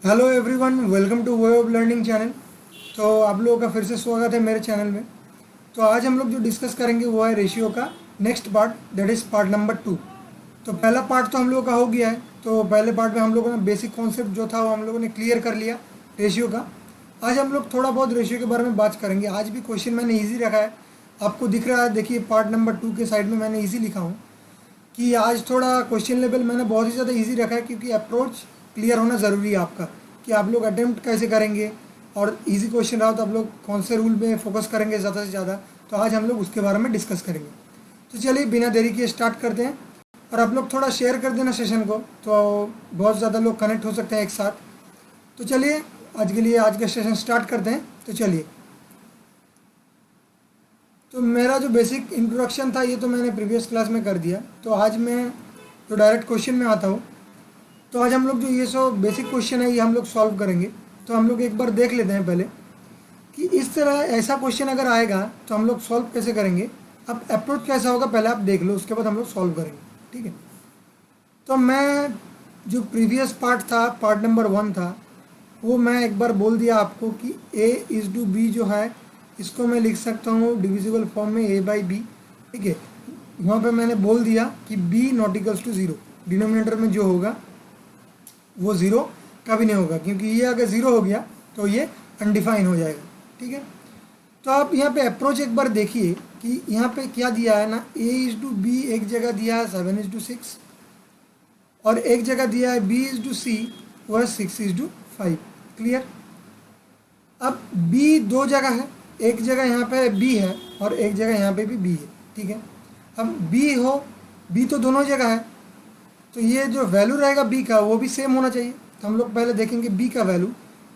Hello everyone, welcome two way of learning channel. तो आप लोगों का फिर से स्वागत है मेरे चैनल में। तो आज हम लोग जो डिस्कस करेंगे वो है रेशियो का next part, that is part number 2। तो पहला पार्ट तो हम लोगों का हो गया है। तो पहले पार्ट में हम लोगों ने बेसिक कॉन्सेप्ट जो था वो हम लोगों ने क्लियर कर लिया रेशियो का। आज हम लोग थोड़ा बहुत रेशियो के बारे में बात करेंगे। आज भी क्वेश्चन मैंने ईजी रखा है, आपको दिख रहा है। देखिए पार्ट नंबर 2 के साइड में मैंने ईजी लिखा हूँ कि आज थोड़ा क्वेश्चन लेवल मैंने बहुत ही ज़्यादा इजी रखा है, क्योंकि अप्रोच क्लियर होना ज़रूरी है आपका कि आप लोग अटेम्प्ट कैसे करेंगे। और इजी क्वेश्चन रहा तो आप लोग कौन से रूल में फोकस करेंगे ज़्यादा से ज़्यादा। तो आज हम लोग उसके बारे में डिस्कस करेंगे। तो चलिए बिना देरी के स्टार्ट करते हैं। और आप लोग थोड़ा शेयर कर देना सेशन को, तो बहुत ज़्यादा लोग कनेक्ट हो सकते हैं एक साथ। तो चलिए आज के लिए आज का सेशन स्टार्ट करते हैं। तो चलिए, तो मेरा जो बेसिक इंट्रोडक्शन था ये तो मैंने प्रीवियस क्लास में कर दिया। तो आज मैं तो डायरेक्ट क्वेश्चन में आता हूँ। तो आज हम लोग जो ये सो बेसिक क्वेश्चन है ये हम लोग सॉल्व करेंगे। तो हम लोग एक बार देख लेते हैं पहले कि इस तरह ऐसा क्वेश्चन अगर आएगा तो हम लोग सॉल्व कैसे करेंगे। अब अप्रोच कैसा होगा पहले आप देख लो, उसके बाद हम लोग सॉल्व करेंगे, ठीक है। तो मैं जो प्रीवियस पार्ट था, पार्ट नंबर 1 था, वो मैं एक बार बोल दिया आपको कि a इज़ टू बी जो है इसको मैं लिख सकता हूँ डिविजिबल फॉर्म में a बाई बी, ठीक है। वहाँ पे मैंने बोल दिया कि b not equals to zero, denominator में जो होगा वो ज़ीरो कभी नहीं होगा, क्योंकि ये अगर ज़ीरो हो गया तो ये अनडिफाइन हो जाएगा, ठीक है। तो आप यहाँ पे अप्रोच एक बार देखिए कि यहाँ पे क्या दिया है ना, a इज़ टू बी एक जगह दिया है 7 इज़ टू 6, और एक जगह दिया है b इज़ टू सी वो है 6 इज़ टू 5। क्लियर। अब b दो जगह है, एक जगह यहाँ पे b है और एक जगह यहाँ पे भी b है, ठीक है। अब b तो दोनों जगह है, तो ये जो वैल्यू रहेगा b का वो भी सेम होना चाहिए। तो हम लोग पहले देखेंगे b का वैल्यू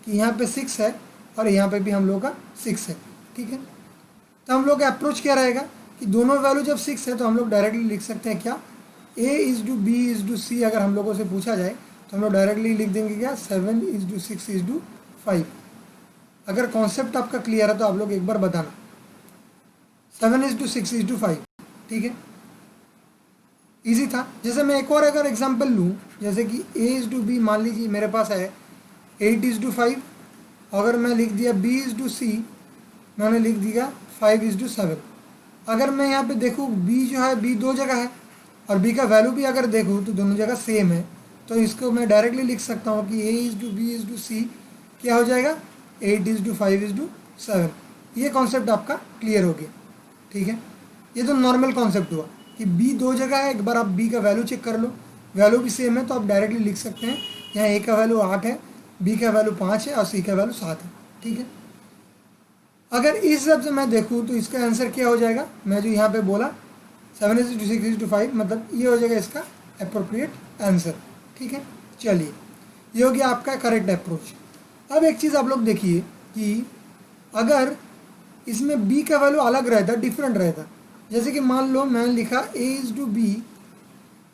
कि यहाँ पे 6 है और यहाँ पे भी हम लोग का 6 है, ठीक है। तो हम लोग का अप्रोच क्या रहेगा कि दोनों वैल्यू जब 6 है तो हम लोग डायरेक्टली लिख सकते हैं क्या, a is to b is to c अगर हम लोगों से पूछा जाए तो हम लोग डायरेक्टली लिख देंगे क्या, 7 इज़ टू 6 इज़ टू 5। अगर कॉन्सेप्ट आपका क्लियर है तो आप लोग एक बार बताना, 7 इज़ टू 6 इज़ टू 5, ठीक है। इजी था। जैसे मैं एक और अगर एग्जांपल लूँ, जैसे कि a इज़ टू b मान लीजिए मेरे पास है 8 इज़ टू 5, अगर मैं लिख दिया b इज़ टू c, मैंने लिख दिया 5 इज़ टू 7। अगर मैं यहाँ पे देखूँ b जो है b दो जगह है और b का वैल्यू भी अगर देखूँ तो दोनों जगह सेम है, तो इसको मैं डायरेक्टली लिख सकता हूँ कि a is to b is to c क्या हो जाएगा, 8 इज़ टू 5 इज़ टू 7। ये कॉन्सेप्ट आपका क्लियर हो गया, ठीक है। ये तो नॉर्मल कॉन्सेप्ट हुआ कि b दो जगह है, एक बार आप b का वैल्यू चेक कर लो, वैल्यू भी सेम है तो आप डायरेक्टली लिख सकते हैं यहाँ a का वैल्यू 8 है, b का वैल्यू 5 है और c का वैल्यू 7 है, ठीक है। अगर इस हिसाब से मैं देखूँ तो इसका आंसर क्या हो जाएगा, मैं जो यहाँ पे बोला 7 इज़ टू 6 इज़ टू 5, मतलब ये हो जाएगा इसका अप्रोप्रिएट आंसर, ठीक है। चलिए, ये हो गया आपका करेक्ट अप्रोच। अब एक चीज़ आप लोग देखिए कि अगर इसमें b का वैल्यू अलग रहता, डिफरेंट रहता, जैसे कि मान लो मैं लिखा a is to b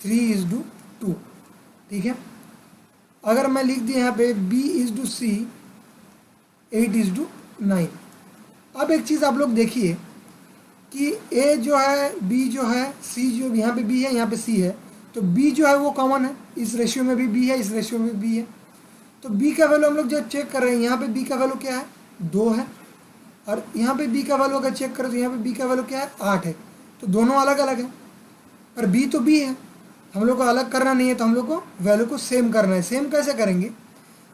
3 is to 2, ठीक है। अगर मैं लिख दिया यहाँ पे b is to c 8 is to 9। अब एक चीज़ आप लोग देखिए कि a जो है, b जो है, c जो यहाँ पे b है यहाँ पे c है, तो b जो है वो कॉमन है, इस रेशियो में भी b है, इस रेशियो में भी b है। तो b का वैल्यू हम लोग जब चेक कर रहे हैं यहाँ पे b का वैल्यू क्या है, 2 है, और यहाँ पे b का वैल्यू अगर चेक करें तो यहाँ पे b का वैल्यू क्या है, 8 है। तो दोनों अलग अलग है, पर b तो b है, हम लोग को अलग करना नहीं है, तो हम लोग को वैल्यू को सेम करना है। सेम कैसे करेंगे,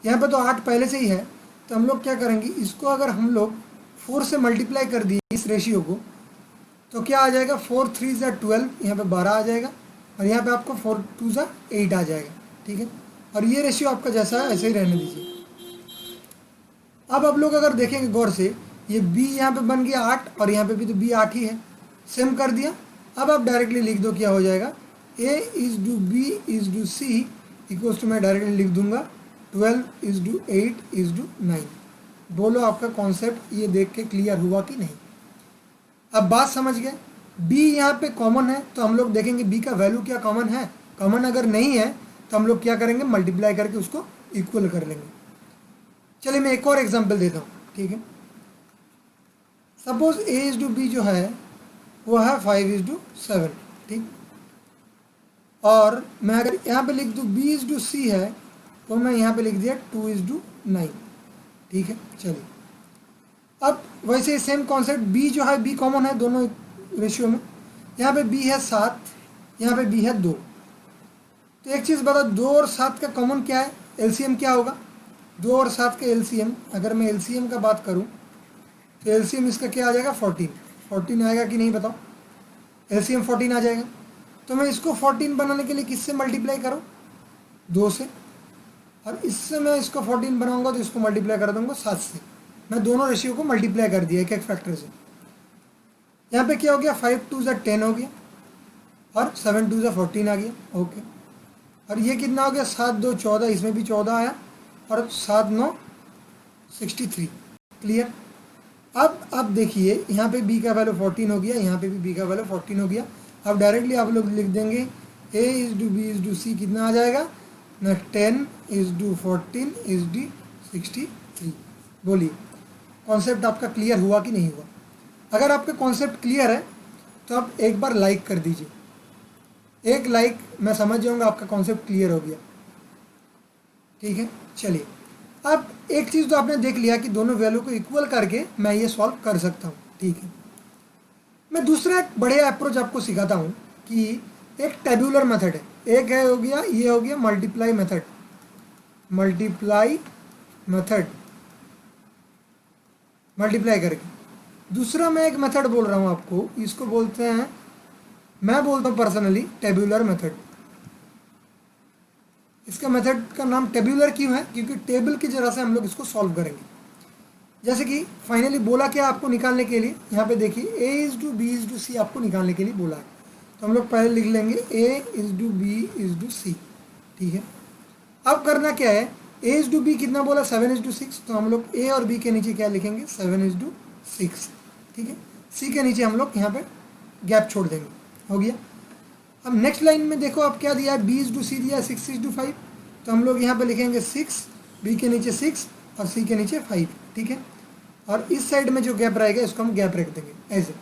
यहाँ पे तो 8 पहले से ही है, तो हम लोग क्या करेंगे, इसको अगर हम लोग 4 से मल्टीप्लाई कर दिए इस रेशियो को, तो क्या आ जाएगा, 4 3 ज़ा 12, यहाँ पे 12 आ जाएगा, और यहाँ पे आपको 4 2 ज़ा 8 आ जाएगा, ठीक है। और ये रेशियो आपका जैसा है ऐसे ही रहने दीजिए। अब आप लोग अगर देखेंगे गौर से, ये b यहाँ पे बन गया 8 और यहाँ पे भी तो b 8 ही है, सेम कर दिया। अब आप डायरेक्टली लिख दो, क्या हो जाएगा, a is to b is to c equals to, मैं डायरेक्टली लिख दूंगा 12 इज़ टू 8 इज़ टू 9। बोलो आपका कॉन्सेप्ट ये देख के क्लियर हुआ कि नहीं। अब बात समझ गए, b यहाँ पे कॉमन है तो हम लोग देखेंगे b का वैल्यू क्या कॉमन है। कॉमन अगर नहीं है तो हम लोग क्या करेंगे, मल्टीप्लाई करके उसको इक्वल कर लेंगे। चलिए मैं एक और एग्जांपल देता हूँ, ठीक है। Suppose a is to b जो है वो है 5 इज़ टू 7, ठीक। और मैं अगर यहाँ पे लिख दूँ b इज़ टू c है तो मैं यहाँ पे लिख दिया 2:9, ठीक है। चलिए अब वैसे सेम कॉन्सेप्ट बी जो है, बी कॉमन है दोनों रेशियो में। यहाँ पे बी है 7, यहाँ पे बी है 2। तो एक चीज़ बताओ, 2 और 7 का कॉमन क्या है, एलसीएम क्या होगा? 2 और 7 का एलसीएम, अगर मैं एलसीएम का बात करूँ तो एलसीएम इसका क्या आ जाएगा? 14 आएगा कि नहीं बताओ? एलसीएम 14 आ जाएगा। तो मैं इसको 14 बनाने के लिए किससे मल्टीप्लाई करूँ? 2 से। और इससे मैं इसको 14 बनाऊंगा तो इसको मल्टीप्लाई कर दूंगा 7 से। मैं दोनों रेशियो को मल्टीप्लाई कर दिया एक एक फैक्टर से। यहाँ पे क्या हो गया? 5 2 ज़ा 10 हो गया और 7 2 ज़ा 14 आ गया। ओके, और ये कितना हो गया? 7 2 14, इसमें भी 14 आया और 7 9 63। क्लियर? अब देखिए यहाँ पे b का वैल्यू 14 हो गया, यहाँ पे भी b का वैल्यू 14 हो गया। अब डायरेक्टली आप लोग लिख देंगे a/b/c कितना आ जाएगा ना? 10/14/63। बोलिए कॉन्सेप्ट आपका क्लियर हुआ कि नहीं हुआ? अगर आपका कॉन्सेप्ट क्लियर है तो आप एक बार लाइक कर दीजिए। एक लाइक, मैं समझ जाऊंगा आपका कॉन्सेप्ट क्लियर हो गया, ठीक है। चलिए अब एक चीज़ तो आपने देख लिया कि दोनों वैल्यू को इक्वल करके मैं ये सॉल्व कर सकता हूँ, ठीक है। मैं दूसरा एक बढ़िया अप्रोच आपको सिखाता हूँ कि एक टेबुलर मेथड है। एक है हो गया, ये हो गया मल्टीप्लाई मेथड, मल्टीप्लाई करके। दूसरा मैं एक मेथड बोल रहा हूँ आपको, इसको बोलते हैं, मैं बोलता हूँ पर्सनली टेबुलर मेथड। इसका मेथड का नाम टेबुलर क्यों है? क्योंकि टेबल की जगह से हम लोग इसको सॉल्व करेंगे। जैसे कि फाइनली बोला क्या आपको निकालने के लिए, यहाँ पे देखिए a/b/c आपको निकालने के लिए बोला है। तो हम लोग पहले लिख लेंगे a/b/c, ठीक है। अब करना क्या है, a/b कितना बोला? 7/6। तो हम लोग a और b के नीचे क्या लिखेंगे? 7/6, ठीक है। c के नीचे हम लोग यहाँ पे गैप छोड़ देंगे, हो गया। अब नेक्स्ट लाइन में देखो आप क्या दिया है, b/c दिया है 6/5। तो हम लोग यहाँ पे लिखेंगे 6, b के नीचे 6 और c के नीचे 5, ठीक है। और इस साइड में जो गैप रहेगा इसको हम गैप रख देंगे ऐसे।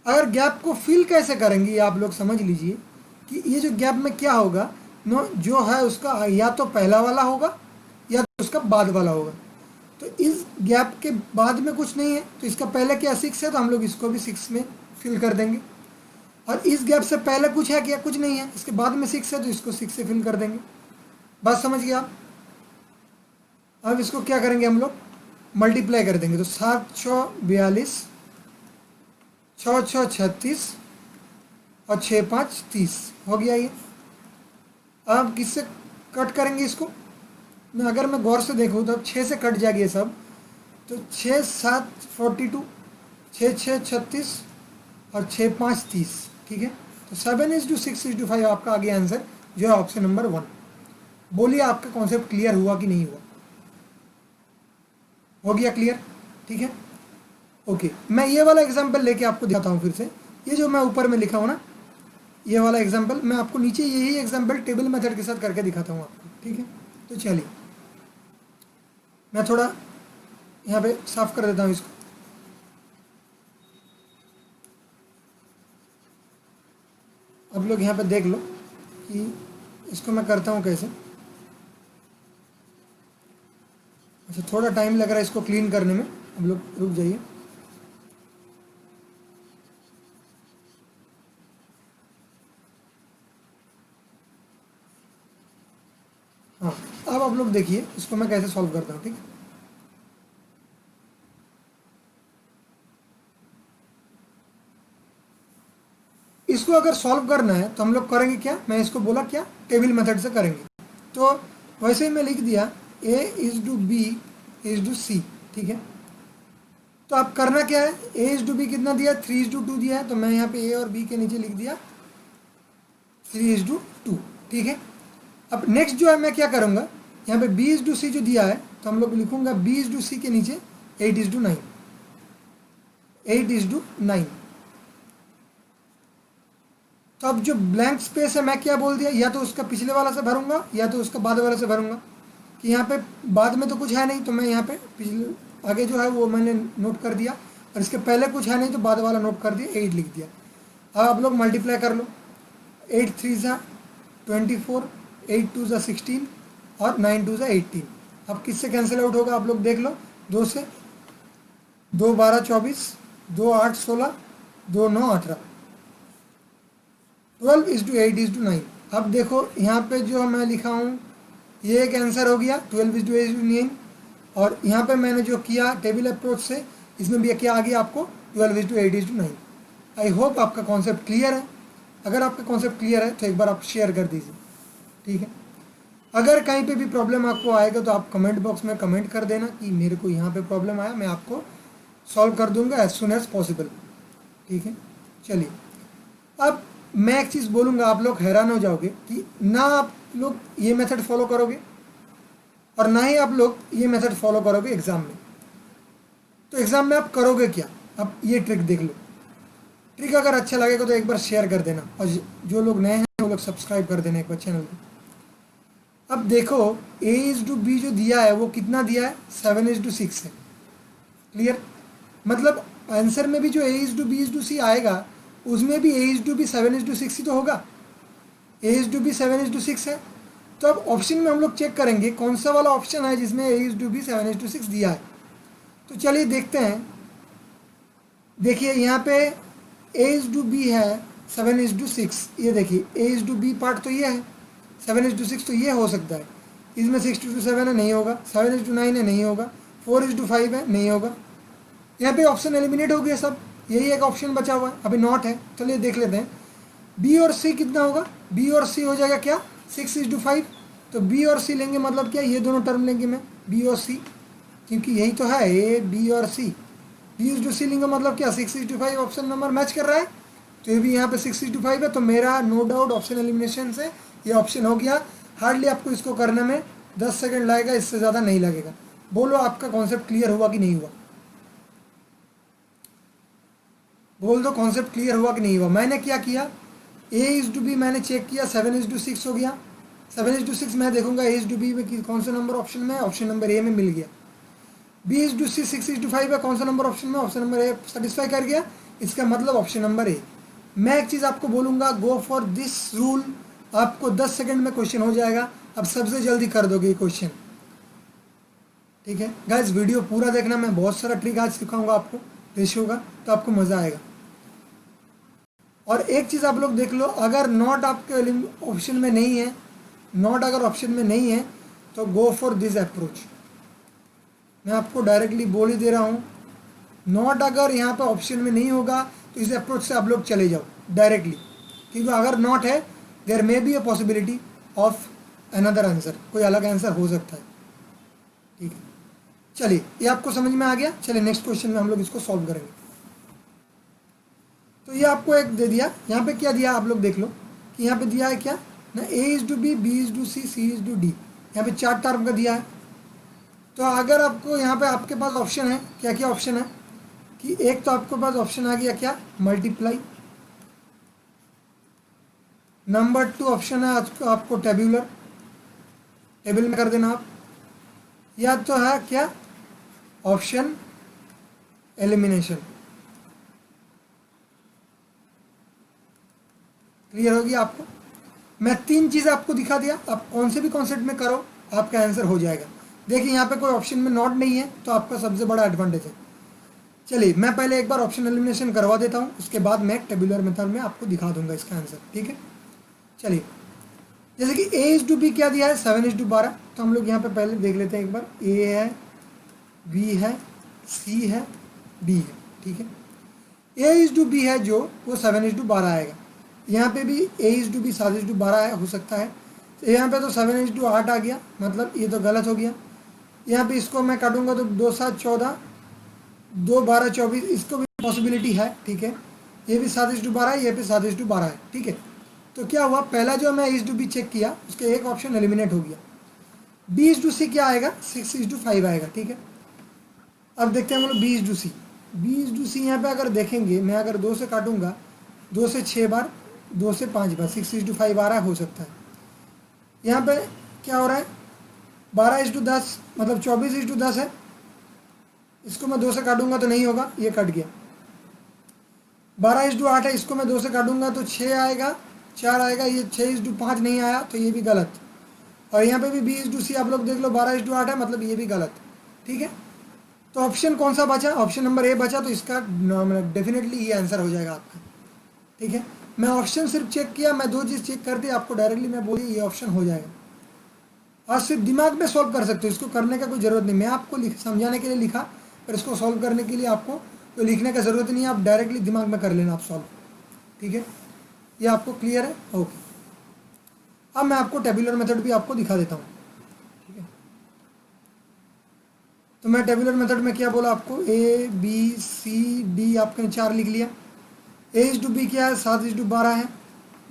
अगर गैप को फिल कैसे करेंगे ये आप लोग समझ लीजिए कि ये जो गैप में क्या होगा, नो जो है उसका या तो पहला वाला होगा या तो उसका बाद वाला होगा। तो इस गैप के बाद में कुछ नहीं है, तो इसका पहले क्या 6 है, तो हम लोग इसको भी 6 में फिल कर देंगे। और इस गैप से पहले कुछ है क्या? कुछ नहीं है। इसके बाद में 6 है तो इसको 6 से फिल कर देंगे। बात समझ गया आप? अब इसको क्या करेंगे हम लोग? मल्टीप्लाई कर देंगे। तो 7 6 42, 6 6 36 और 6 5 30 हो गया ये। अब किससे कट करेंगे इसको? ना अगर मैं गौर से देखूँ तो अब 6 से कट जाएगी ये सब। तो 6 7 42, 6 6 36 और 6 5 30, ठीक है। तो 7/6/5 आपका आगे आंसर जो है ऑप्शन नंबर 1। बोलिए आपका कॉन्सेप्ट क्लियर हुआ कि नहीं हुआ? हो गया क्लियर, ठीक है। ओके, मैं ये वाला एग्जांपल लेके आपको दिखाता हूँ फिर से। ये जो मैं ऊपर में लिखा हूँ ना, ये वाला एग्जांपल मैं आपको नीचे यही एग्जांपल टेबल मेथड के साथ करके दिखाता हूँ आपको, ठीक है। तो चलिए मैं थोड़ा यहाँ पे साफ कर देता हूँ इसको। अब लोग यहाँ पे देख लो कि इसको मैं करता हूँ कैसे। अच्छा, थोड़ा टाइम लग रहा है इसको क्लीन करने में, अब लोग रुक जाइए। हाँ, अब आप लोग देखिए इसको मैं कैसे सॉल्व करता हूँ, ठीक है। इसको अगर सॉल्व करना है तो हम लोग करेंगे क्या, मैं इसको बोला क्या, टेबल मेथड से करेंगे। तो वैसे ही मैं लिख दिया a/b/c, ठीक है। तो अब करना क्या है, a/b कितना दिया? 3/2 दिया है। तो मैं यहाँ पे a और b के नीचे लिख दिया 3/2, ठीक है। अब नेक्स्ट जो है मैं क्या करूँगा, यहाँ पे b/c जो दिया है तो हम लोग लिखूंगा b/c के नीचे 8/9, 8/9। तो अब जो ब्लैंक स्पेस है मैं क्या बोल दिया, या तो उसका पिछले वाला से भरूंगा या तो उसका बाद वाला से भरूंगा। कि यहाँ पे बाद में तो कुछ है नहीं, तो मैं यहाँ पे पिछले आगे जो है वो मैंने नोट कर दिया, और इसके पहले कुछ है नहीं तो बाद वाला नोट कर दिया, 8 लिख दिया। अब आप लोग मल्टीप्लाई कर लो, 8 3 ज़ा 24, 8 2 ज़ा 16 और 9 2 18। अब किससे कैंसिल आउट होगा आप लोग देख लो, 2 से, 2 12 24, 2 8 16, 2 9 18, 12:8:9। अब देखो यहाँ पे जो मैं लिखा हूँ ये एक आंसर हो गया 12:8:9, और यहाँ पे मैंने जो किया टेबल अप्रोच से, इसमें भी क्या आ गया आपको 12:8:9। आई होप आपका कॉन्सेप्ट क्लियर है। अगर आपका कॉन्सेप्ट क्लियर है तो एक बार आप शेयर कर दीजिए, ठीक है। अगर कहीं पे भी प्रॉब्लम आपको आएगा तो आप कमेंट बॉक्स में कमेंट कर देना कि मेरे को यहाँ पे प्रॉब्लम आया, मैं आपको सॉल्व कर दूंगा एज सुन एज पॉसिबल, ठीक है। चलिए, अब मैं एक चीज़ बोलूँगा, आप लोग हैरान हो जाओगे कि ना आप लोग ये मेथड फॉलो करोगे और ना ही आप लोग ये मेथड फॉलो करोगे एग्ज़ाम में। तो एग्ज़ाम में आप करोगे क्या? अब ये ट्रिक देख लो। ट्रिक अगर अच्छा लगेगा तो एक बार शेयर कर देना, और जो लोग नए हैं वो लोग सब्सक्राइब कर देना एक बार चैनल को। अब देखो A:B जो दिया है वो कितना दिया है, 7:6 है। क्लियर? मतलब आंसर में भी जो A:B:C आएगा उसमें भी A:B 7:6 ही तो होगा। A:B 7:6 है। तो अब ऑप्शन में हम लोग चेक करेंगे कौन सा वाला ऑप्शन है जिसमें A:B 7:6 दिया है। तो चलिए देखते हैं। देखिए यहाँ पे A:B है 7:6, ये देखिए A:B पार्ट तो ये है, 7:6 तो ये हो सकता है। इसमें 6:7 है, नहीं होगा। 7:9 है, नहीं होगा। 4:5 है, नहीं होगा। यहाँ पे ऑप्शन एलिमिनेट हो गया सब, यही एक ऑप्शन बचा हुआ है, अभी नॉट है। चलिए देख लेते हैं बी और सी कितना होगा। बी और सी हो जाएगा क्या, 6:5। तो बी और सी लेंगे मतलब क्या, ये दोनों टर्म लेंगे मैं, बी और सी, क्योंकि यही तो है ए बी और सी। B:C लेंगे मतलब क्या, 6:5 ऑप्शन नंबर मैच कर रहा है। तो ये भी यहाँ पे 6:5 है। तो मेरा नो डाउट ऑप्शन एलिमिनेशन से ये ऑप्शन हो गया। हार्डली आपको इसको करने में 10 सेकेंड लगेगा, इससे ज़्यादा नहीं लगेगा। बोलो आपका कॉन्सेप्ट क्लियर हुआ कि नहीं हुआ, बोल दो कॉन्सेप्ट क्लियर हुआ कि नहीं हुआ। मैंने क्या किया, A:B मैंने चेक किया, 7:6 हो गया। 7:6 मैं देखूंगा A:B में कौन सा नंबर ऑप्शन में, ऑप्शन नंबर ए में मिल गया। B:C 6:5 है, कौन सा नंबर ऑप्शन में, ऑप्शन नंबर ए सेटिस्फाई कर गया। इसका मतलब ऑप्शन नंबर ए। मैं एक चीज़ आपको बोलूँगा, गो फॉर दिस रूल। आपको 10 सेकंड में क्वेश्चन हो जाएगा। अब सबसे जल्दी कर दोगे ये क्वेश्चन, ठीक है। गाइस वीडियो पूरा देखना, मैं बहुत सारा ट्रिक आज सिखाऊंगा आपको रेशियो का, तो आपको मज़ा आएगा। और एक चीज़ आप लोग देख लो, अगर नॉट आपके ऑप्शन में नहीं है, नॉट अगर ऑप्शन में नहीं है तो गो फॉर दिस अप्रोच। मैं आपको डायरेक्टली बोल ही दे रहा हूँ, नॉट अगर यहाँ पे ऑप्शन में नहीं होगा तो इस अप्रोच से आप लोग चले जाओ डायरेक्टली, क्योंकि अगर नॉट है there may be a possibility of another answer, कोई अलग आंसर हो सकता है, ठीक है। चलिए ये आपको समझ में आ गया। चलिए नेक्स्ट क्वेश्चन में हम लोग इसको सॉल्व करेंगे। तो ये आपको एक दे दिया, यहाँ पे क्या दिया आप लोग देख लो कि यहाँ पे दिया है क्या ना, A:B, B:C, C:D। यहाँ पे 4 टर्म का दिया है। तो अगर आपको यहाँ पे आपके पास ऑप्शन है, क्या क्या ऑप्शन है कि एक तो आपके पास ऑप्शन आ गया क्या, मल्टीप्लाई। नंबर 2 ऑप्शन है आपको टेबुलर, टेबल में कर देना आप। या तो है क्या ऑप्शन एलिमिनेशन। क्लियर होगी आपको। मैं 3 चीज़ें आपको दिखा दिया, आप कौन से भी कॉन्सेप्ट में करो आपका आंसर हो जाएगा। देखिए यहाँ पे कोई ऑप्शन में नॉट नहीं है तो आपका सबसे बड़ा एडवांटेज है। चलिए मैं पहले एक बार ऑप्शन एलिमिनेशन करवा देता हूँ, उसके बाद मैं टेबुलर मेथड में आपको दिखा दूंगा इसका आंसर, ठीक है। चलिए जैसे कि A:B क्या दिया है, 7:12। तो हम लोग यहाँ पे पहले देख लेते हैं एक बार, A है, B है, C है, D है, ठीक है। A:B है जो वो 7:12 आएगा। यहाँ पे भी A:B 7:12 है, हो सकता है। तो यहाँ पे तो 7:8 आ गया, मतलब ये तो गलत हो गया। यहाँ पे इसको मैं काटूंगा तो 2 7 14, 2 12 24, इसको भी पॉसिबिलिटी है, ठीक है। ये भी 7:12 है, ये भी 7:12 है, ठीक है। तो क्या हुआ, पहला जो मैं A:B चेक किया उसके एक ऑप्शन एलिमिनेट हो गया। B:C क्या आएगा, 6:5 आएगा, ठीक है। अब देखते हैं हम लोग B:C यहाँ पे अगर देखेंगे, मैं अगर 2 से काटूंगा, 2 से 6 बार, 2 से 5 बार, 6:5 आ रहा है, हो सकता है। यहाँ पे क्या हो रहा है, 12:10 मतलब 24:10 है। इसको मैं 2 से काटूंगा तो नहीं होगा, ये कट गया। 12:8 है, इसको मैं 2 से काटूंगा तो 6 आएगा, 4 आएगा, ये 6:5 नहीं आया तो ये भी गलत। और यहाँ पे भी बी इज टू सी आप लोग देख लो 12:8 है, मतलब ये भी गलत। ठीक है, तो ऑप्शन कौन सा बचा? ऑप्शन नंबर ए बचा, तो इसका डेफिनेटली ये आंसर हो जाएगा आपका। ठीक है, मैं ऑप्शन सिर्फ चेक किया, मैं 2 चीज़ चेक कर दी, आपको डायरेक्टली मैं बोली ये ऑप्शन हो जाएगा। और सिर्फ दिमाग में सॉल्व कर सकते हो, इसको करने का कोई ज़रूरत नहीं। मैं आपको समझाने के लिए लिखा, पर इसको सॉल्व करने के लिए आपको तो लिखने का ज़रूरत नहीं है, आप डायरेक्टली दिमाग में कर लेना आप सॉल्व। ठीक है, ये आपको क्लियर है? ओके, अब मैं आपको टेबुलर मेथड भी आपको दिखा देता हूँ। ठीक है, तो मैं टेबुलर मेथड में क्या बोला आपको, ए बी सी डी आपने 4 लिख लिया। ए इज टू बी क्या है, 7:12 है,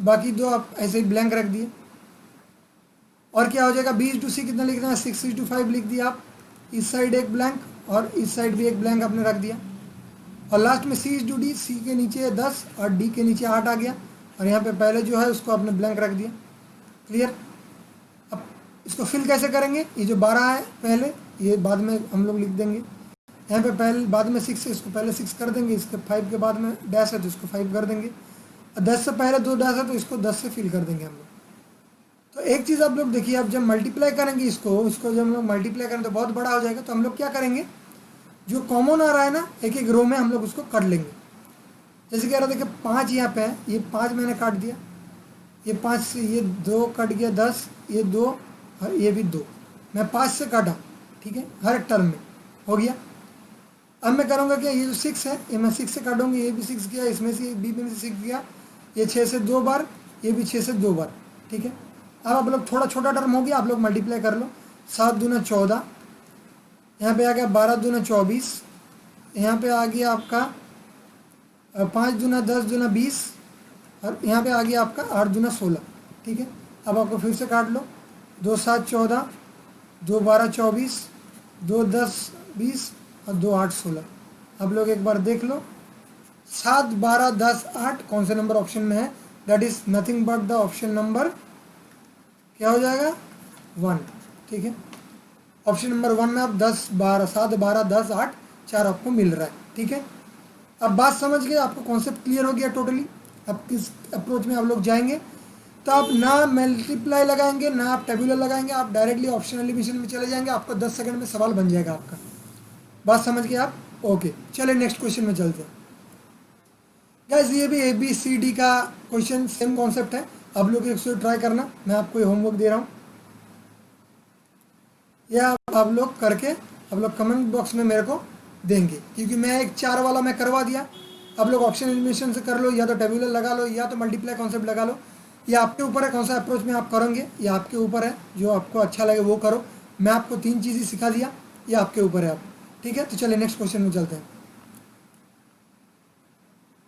बाकी 2 आप ऐसे ही ब्लैंक रख दिए। और क्या हो जाएगा, बी इज टू सी कितना लिखना है, 6:5 लिख दिया आप। इस साइड एक ब्लैंक और इस साइड भी एक ब्लैंक आपने रख दिया। और लास्ट में सी इज टू डी, सी के नीचे 10 और डी के नीचे 8 आ गया, और यहाँ पे पहले जो है उसको आपने ब्लैंक रख दिया। क्लियर? अब इसको फिल कैसे करेंगे, ये जो 12 है पहले, ये बाद में हम लोग लिख देंगे। यहाँ पे पहले बाद में 6 है, इसको पहले 6 कर देंगे, इसके 5 के बाद में डैश है तो इसको 5 कर देंगे, और 10 से पहले 2 डैश है तो इसको 10 से फिल कर देंगे हम लोग। तो एक चीज़ आप लोग देखिए, अब जब मल्टीप्लाई करेंगे इसको जब हम लोग मल्टीप्लाई करें तो बहुत बड़ा हो जाएगा, तो हम लोग क्या करेंगे, जो कॉमन आ रहा है ना एक एक रो में हम लोग उसको काट लेंगे। जैसे कह रहा देखिए 5 यहाँ पे है, ये 5 मैंने काट दिया, ये 5 से ये 2 कट गया, 10, ये 2 और ये भी 2, मैं 5 से काटा। ठीक है, हर एक टर्म में हो गया। अब मैं करूँगा क्या, ये जो 6 है ये मैं 6 से काटूंगा, ये भी 6 गया, इसमें से बी में से 6 गया, ये 6 से 2 बार, ये भी 6 से 2 बार। ठीक है, अब आप लोग थोड़ा छोटा टर्म हो गया, आप लोग मल्टीप्लाई कर लो। 7 दूना 14, यहाँ पे आ गया 12 दूना 24, यहाँ पे आ गया आपका 5 दूना 10 दूना 20, और यहाँ पे आ गया आपका 8 दूना 16। ठीक है, अब आपको फिर से काट लो, 2 7 14, 2 12 24, 2 10 20 और 2 8 16। आप लोग एक बार देख लो, 7 12 10 8 कौन से नंबर ऑप्शन में है, that is nothing but the option number क्या हो जाएगा, 1। ठीक है, ऑप्शन नंबर 1 में आप 10 12 7 12 10 8 4 आपको मिल रहा है। ठीक है, अब बात समझ गए, आपको कॉन्सेप्ट क्लियर हो गया टोटली। अब किस अप्रोच में आप लोग जाएंगे, तो आप ना मल्टीप्लाई लगाएंगे ना आप टेबुलर लगाएंगे, आप डायरेक्टली ऑप्शन एलिमिनेशन में चले जाएंगे, आपको 10 सेकंड में सवाल बन जाएगा आपका। बात समझ गए आप? ओके, चलिए नेक्स्ट क्वेश्चन में चलते हैं। गाइस ये भी ABCD का क्वेश्चन सेम कॉन्सेप्ट है, आप लोग इसको ट्राई करना, मैं आपको ये होमवर्क दे रहा हूँ, या आप लोग करके आप लोग कमेंट बॉक्स में मेरे को देंगे, क्योंकि मैं एक 4 वाला मैं करवा दिया। आप लोग ऑप्शन एलिमिनेशन से कर लो, या तो टेबुलर लगा लो, या तो मल्टीप्लाई कॉन्सेप्ट लगा लो, ये आपके ऊपर है कौन सा अप्रोच में आप करेंगे, ये आपके ऊपर है, जो आपको अच्छा लगे वो करो। मैं आपको 3 चीज़ ही सिखा दिया, ये आपके ऊपर है आप। ठीक है, तो चलिए नेक्स्ट क्वेश्चन में चलते हैं।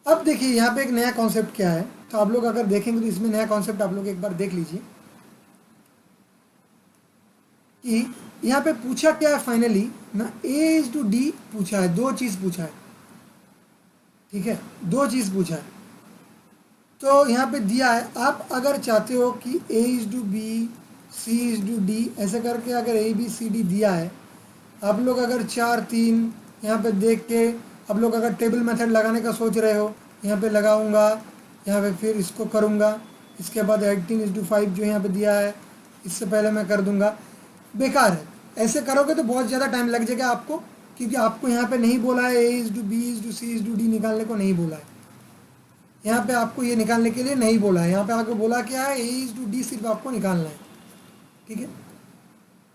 अब देखिए यहाँ पे एक नया कॉन्सेप्ट क्या है, तो आप लोग अगर देखेंगे तो इसमें नया कॉन्सेप्ट आप लोग एक बार देख लीजिए कि यहाँ पे पूछा क्या है फाइनली ना, A/D पूछा है, 2 चीज़ पूछा है। ठीक है, 2 चीज़ पूछा है, तो यहाँ पे दिया है, आप अगर चाहते हो कि A/B C/D ऐसे करके अगर ABCD दिया है, आप लोग अगर 4 3 यहाँ पे देख के आप लोग अगर टेबल मेथड लगाने का सोच रहे हो, यहाँ पे लगाऊंगा, यहाँ पे फिर इसको करूँगा, इसके बाद 18:5 जो यहाँ पे दिया है इससे पहले मैं कर दूंगा, बेकार है। ऐसे करोगे तो बहुत ज़्यादा टाइम लग जाएगा आपको, क्योंकि आपको यहाँ पे नहीं बोला है A/B C/D निकालने को नहीं बोला है, यहाँ पे आपको ये निकालने के लिए नहीं बोला है, यहाँ पे आपको बोला क्या है A/D सिर्फ आपको निकालना है। ठीक है,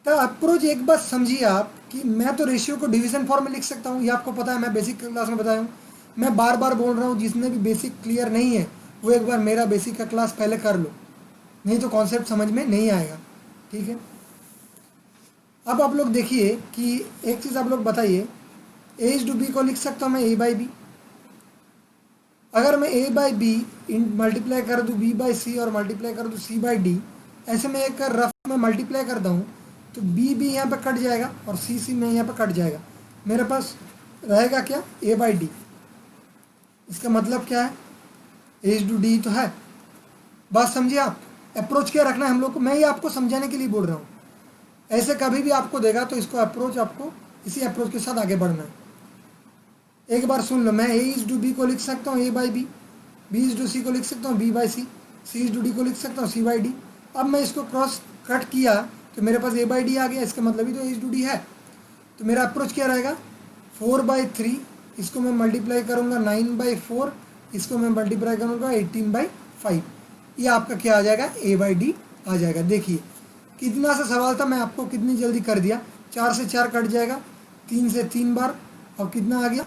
तो अप्रोच एक बात समझिए आप कि मैं तो रेशियो को डिवीजन फॉर्म में लिख सकता हूँ, ये आपको पता है, मैं बेसिक क्लास में बताया हूँ। मैं बार बार बोल रहा हूँ, जिसने भी बेसिक क्लियर नहीं है वो एक बार मेरा बेसिक का क्लास पहले कर लो, नहीं तो कॉन्सेप्ट समझ में नहीं आएगा। ठीक है, अब आप लोग देखिए कि एक चीज़ आप लोग बताइए, A/B को लिख सकता हूँ मैं A/B, अगर मैं A/B मल्टीप्लाई कर दूँ B/C और मल्टीप्लाई कर दूँ C/D, ऐसे में एक रफ में मल्टीप्लाई करता हूँ तो B यहाँ पे कट जाएगा और C में यहाँ पे कट जाएगा, मेरे पास रहेगा क्या A/D। इसका मतलब क्या है, A/D तो है। बात समझिए आप, अप्रोच क्या रखना है हम लोग को, मैं ये आपको समझाने के लिए बोल रहा हूँ। ऐसे कभी भी आपको देगा तो इसको अप्रोच आपको इसी अप्रोच के साथ आगे बढ़ना है। एक बार सुन लो, मैं A/B को लिख सकता हूँ A/B, B/C को लिख सकता हूँ B/C, C/D को लिख सकता हूँ C/D। अब मैं इसको क्रॉस कट किया तो मेरे पास A/D आ गया, इसका मतलब ही तो H/D है। तो मेरा अप्रोच क्या रहेगा, 4/3, इसको मैं मल्टीप्लाई करूँगा 9/4, इसको मैं मल्टीप्लाई करूँगा 18/5, ये आपका क्या आ जाएगा, A/D आ जाएगा। देखिए कितना सा सवाल था, मैं आपको कितनी जल्दी कर दिया। 4 से 4 कट जाएगा, 3 से 3 बार, और कितना आ गया,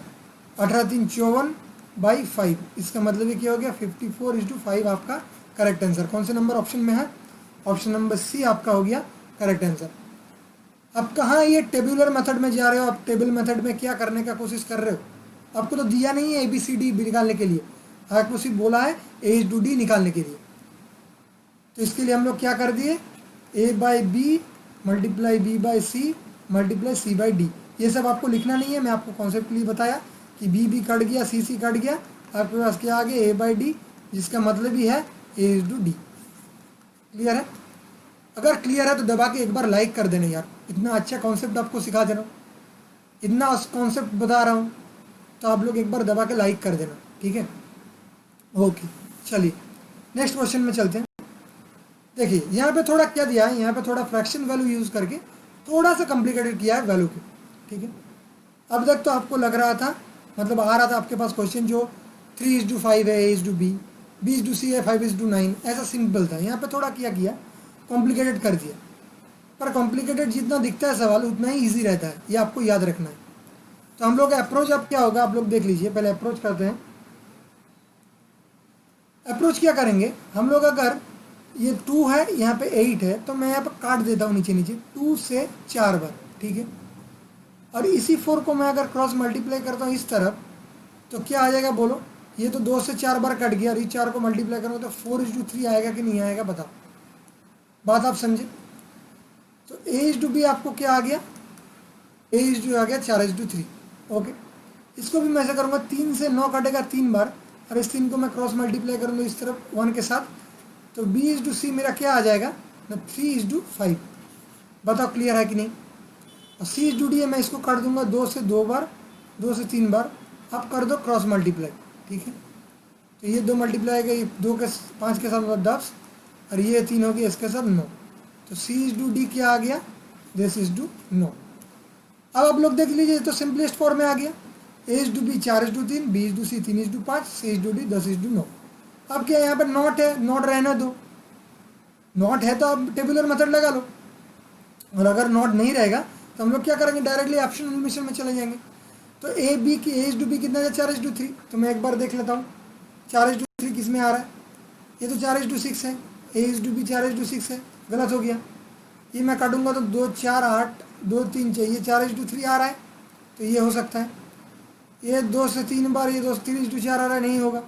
18×3 54/5, इसका मतलब ये क्या हो गया, 54:5 आपका करेक्ट आंसर। कौन से नंबर ऑप्शन में है, ऑप्शन नंबर सी आपका हो गया करेक्ट आंसर। अब कहाँ ये टेबुलर मेथड में जा रहे हो, आप टेबल मेथड में क्या करने का कोशिश कर रहे हो, आपको तो दिया नहीं है ABCD निकालने के लिए, आपको सिर्फ बोला है A/D निकालने के लिए। तो इसके लिए हम लोग क्या कर दिए, A/B multiply B/C multiply C/D, ये सब आपको लिखना नहीं है, मैं आपको कॉन्सेप्ट के लिए बताया कि B कट गया, C कट गया, आपके पास क्या आ गया, A/D, जिसका मतलब ही है A/D। क्लियर है? अगर क्लियर है तो दबा के एक बार लाइक कर देना यार, इतना अच्छा कॉन्सेप्ट आपको सिखा दे रहा हूँ, इतना कॉन्सेप्ट बता रहा हूँ, तो आप लोग एक बार दबा के लाइक कर देना, ठीक है। ओके, चलिए नेक्स्ट क्वेश्चन में चलते हैं। देखिए यहाँ पे थोड़ा क्या दिया है, यहाँ पे थोड़ा फ्रैक्शन वैल्यू यूज़ करके थोड़ा सा कॉम्प्लिकेटेड किया है वैल्यू के, ठीक है। अब तक तो आपको लग रहा था, मतलब आ रहा था आपके पास क्वेश्चन जो 3:5 है, A/B, B/C है, 5:9, ऐसा सिंपल था। यहाँ पे थोड़ा किया कॉम्प्लिकेटेड कर दिया, पर कॉम्प्लिकेटेड जितना दिखता है सवाल उतना ही ईजी रहता है, ये आपको याद रखना है। तो हम लोग अप्रोच अब क्या होगा, आप लोग देख लीजिए, पहले अप्रोच करते हैं। अप्रोच क्या करेंगे हम लोग, अगर ये 2 है, यहाँ पे 8 है, तो मैं यहाँ पर काट देता हूँ नीचे नीचे 2 से 4 बार, ठीक है। और इसी 4 को मैं अगर क्रॉस मल्टीप्लाई करता हूँ इस तरफ, तो क्या आ जाएगा बोलो, ये तो 2 से 4 बार कट गया, और इस 4 को मल्टीप्लाई करूँगा तो 4:3 आएगा कि नहीं आएगा, बताओ, बात आप समझे। तो A/B आपको क्या आ गया, A/D आ गया 4:3, ओके। इसको भी मैं ऐसा करूँगा, 3 से 9 कटेगा 3 बार, और इस 3 को मैं क्रॉस मल्टीप्लाई करूँगा इस तरफ 1 के साथ, तो B/C मेरा क्या आ जाएगा ना, 3:5। बताओ क्लियर है कि नहीं। और C/D है, मैं इसको कर दूंगा 2 से 2 बार, 2 से 3 बार, आप कर दो क्रॉस मल्टीप्लाई, ठीक है। तो ये 2 मल्टीप्लाई गई 2 के 5 के साथ 10, और ये 3 हो गया इसके साथ 9, तो C/D क्या आ गया, दिस इज डू 9। अब आप लोग देख लीजिए, तो सिंपलेस्ट फॉर्म में आ गया, A/B 4:3, B/C 3:5, C/D 10:9। अब क्या यहाँ पर नॉट है, नॉट रहने दो, नॉट है तो आप टेबुलर मेथड लगा लो, और अगर नॉट नहीं रहेगा तो हम लोग क्या करेंगे, डायरेक्टली ऑप्शन एलिमिनेशन में चले जाएंगे। तो A/B की A/B कितना है, 4:3, तो मैं एक बार देख लेता हूँ 4:3 किस में आ रहा है, ये तो 4:6 है, A/B 4:6 है, गलत हो गया, ये मैं काटूंगा तो 2 4 8 2 3 चाहिए, 4:3 आ रहा है, तो ये हो सकता है। ये 2 से 3 बार, ये 2 से 3:4 आ रहा है, नहीं होगा।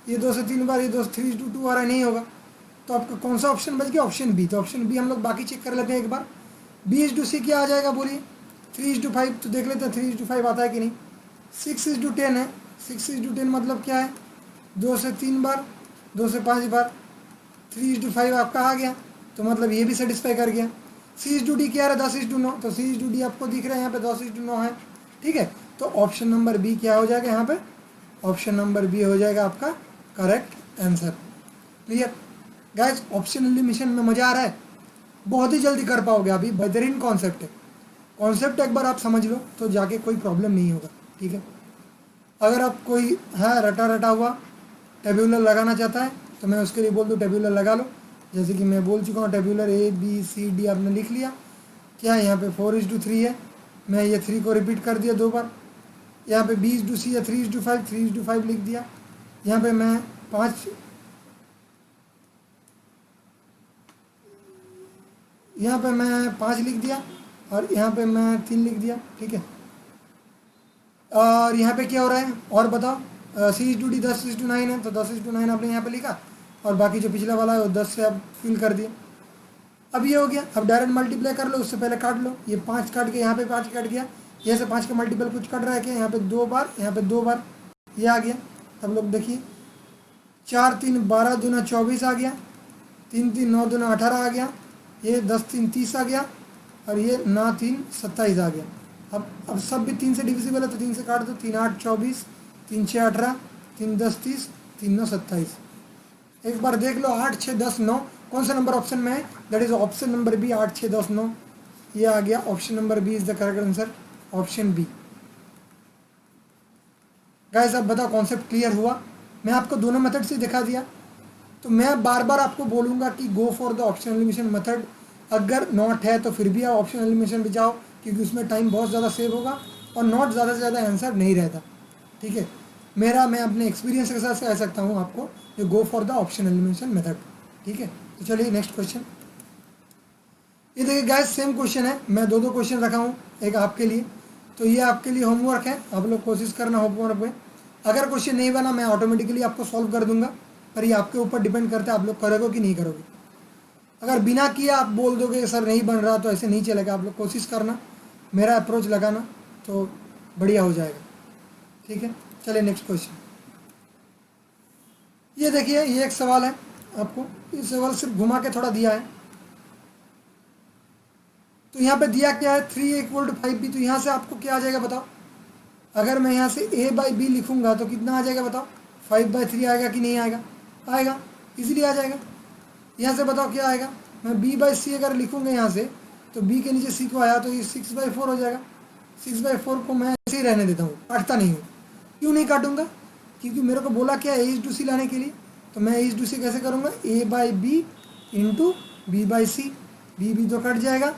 ये 2 से 3 बार, ये 2 से 3:2 आ रहा है, नहीं होगा। तो आपका कौन सा ऑप्शन बच गया, ऑप्शन बी। तो ऑप्शन बी हम लोग बाकी चेक कर लेते हैं एक बार, B/C क्या आ जाएगा बोलिए, 3:5, तो देख लेते हैं 3:5 आता है कि नहीं। 6:10 है, 6:10 मतलब क्या है, 2 से 3 बार, 2 से 5 बार, 3:5 आपका आ गया, तो मतलब ये भी सेटिस्फाई कर गया। C/D क्या है, 10:9, तो C/D आपको दिख रहा है यहाँ पे 10:9 है, ठीक है। तो ऑप्शन नंबर बी क्या हो जाएगा यहाँ पे, ऑप्शन नंबर बी हो जाएगा आपका correct answer. Clear guys, option elimination में मज़ा आ रहा है, बहुत ही जल्दी कर पाओगे, अभी बेहतरीन कॉन्सेप्ट है। कॉन्सेप्ट एक बार आप समझ लो तो जाके कोई प्रॉब्लम नहीं होगा, ठीक है। अगर आप कोई है रटा हुआ टेबुलर लगाना चाहता है तो मैं उसके लिए बोल दूँ टेबुलर लगा लो, जैसे कि मैं बोल चुका हूँ, टेबुलर ABCD आपने लिख लिया, क्या है यहाँ पे 4:3 है, मैं ये 3 को रिपीट कर दिया 2 बार, यहाँ पे B/C है 3:5 लिख दिया, यहाँ पे मैं 5, यहाँ पे मैं 5 लिख दिया, और यहाँ पे मैं 3 लिख दिया, ठीक है। और यहाँ पे क्या हो रहा है और बताओ, C/D 10:9 है, तो 10:9 आपने यहाँ पे लिखा, और बाकी जो पिछला वाला है वो 10 से आप फिल कर दिए। अब ये हो गया, अब डायरेक्ट मल्टीप्लाई कर लो, उससे पहले काट लो, ये 5 काट के यहाँ पे 5 कट गया, यहाँ से 5 का मल्टीपल कुछ कट रहा है क्या, यहाँ पे 2 बार, यहाँ पे 2 बार, ये आ गया। अब लोग देखिए 4 3 12 दूना 24 आ गया, 3 3 9 दूना 18 आ गया, ये 10 3 30 आ गया, और ये 9 3 27 आ गया। अब सब भी 3 से डिविजिबल है, तो 3 से काट दो, 3 8 24, 3 6 18, 3 10 30, 3 9 27। एक बार देख लो, 8 6 10 9, कौन सा नंबर ऑप्शन में है? That is option number B, 8, 6, 10, 9, ये आ गया। Option number B is the correct answer, option B. Guys अब बताओ कॉन्सेप्ट क्लियर हुआ? मैं आपको दोनों मेथड से दिखा दिया। तो मैं बार बार आपको बोलूँगा कि go for the option elimination method. अगर नॉट है तो फिर भी आप ऑप्शन एलिमिनेशन पे जाओ, क्योंकि उसमें टाइम बहुत ज़्यादा सेव होगा और नॉट ज़्यादा से ज़्यादा आंसर नहीं रहता। ठीक है, मैं अपने एक्सपीरियंस के साथ कह सकता हूँ आपको, ये go for the option elimination method. ठीक है, तो चलिए नेक्स्ट क्वेश्चन। ये देखिए गाइस सेम क्वेश्चन है, मैं दो क्वेश्चन रखा हूँ, एक आपके लिए। तो ये आपके लिए होमवर्क है, आप लोग कोशिश करना होमवर्क में। अगर क्वेश्चन नहीं बना मैं ऑटोमेटिकली आपको सॉल्व कर दूंगा, पर ये आपके ऊपर डिपेंड करता है आप लोग करोगे कि नहीं करोगे। अगर बिना किया आप बोल दोगे सर नहीं बन रहा, तो ऐसे नहीं चलेगा। आप लोग कोशिश करना, मेरा अप्रोच लगाना, तो बढ़िया हो जाएगा। ठीक है, चलिए नेक्स्ट क्वेश्चन। ये देखिए, ये एक सवाल है आपको, ये सवाल सिर्फ घुमा के थोड़ा दिया है। तो यहाँ पे दिया क्या है, 3 = 5b। तो यहाँ से आपको क्या आ जाएगा बताओ? अगर मैं यहाँ से a/b लिखूंगा तो कितना आ जाएगा बताओ? 5/3 आएगा कि नहीं आएगा? आएगा, इजीली आ जाएगा। यहाँ से बताओ क्या आएगा? मैं b/c अगर लिखूंगा यहाँ से, तो b के नीचे c को आया तो ये 6/4 हो जाएगा। 6/4 को मैं ऐसे ही रहने देता हूँ, काटता नहीं हूँ। क्यों नहीं काटूंगा? क्योंकि मेरे को बोला क्या a/c लाने के लिए, तो मैं a/c कैसे करूँगा? a/b into b/c। b तो कट जाएगा,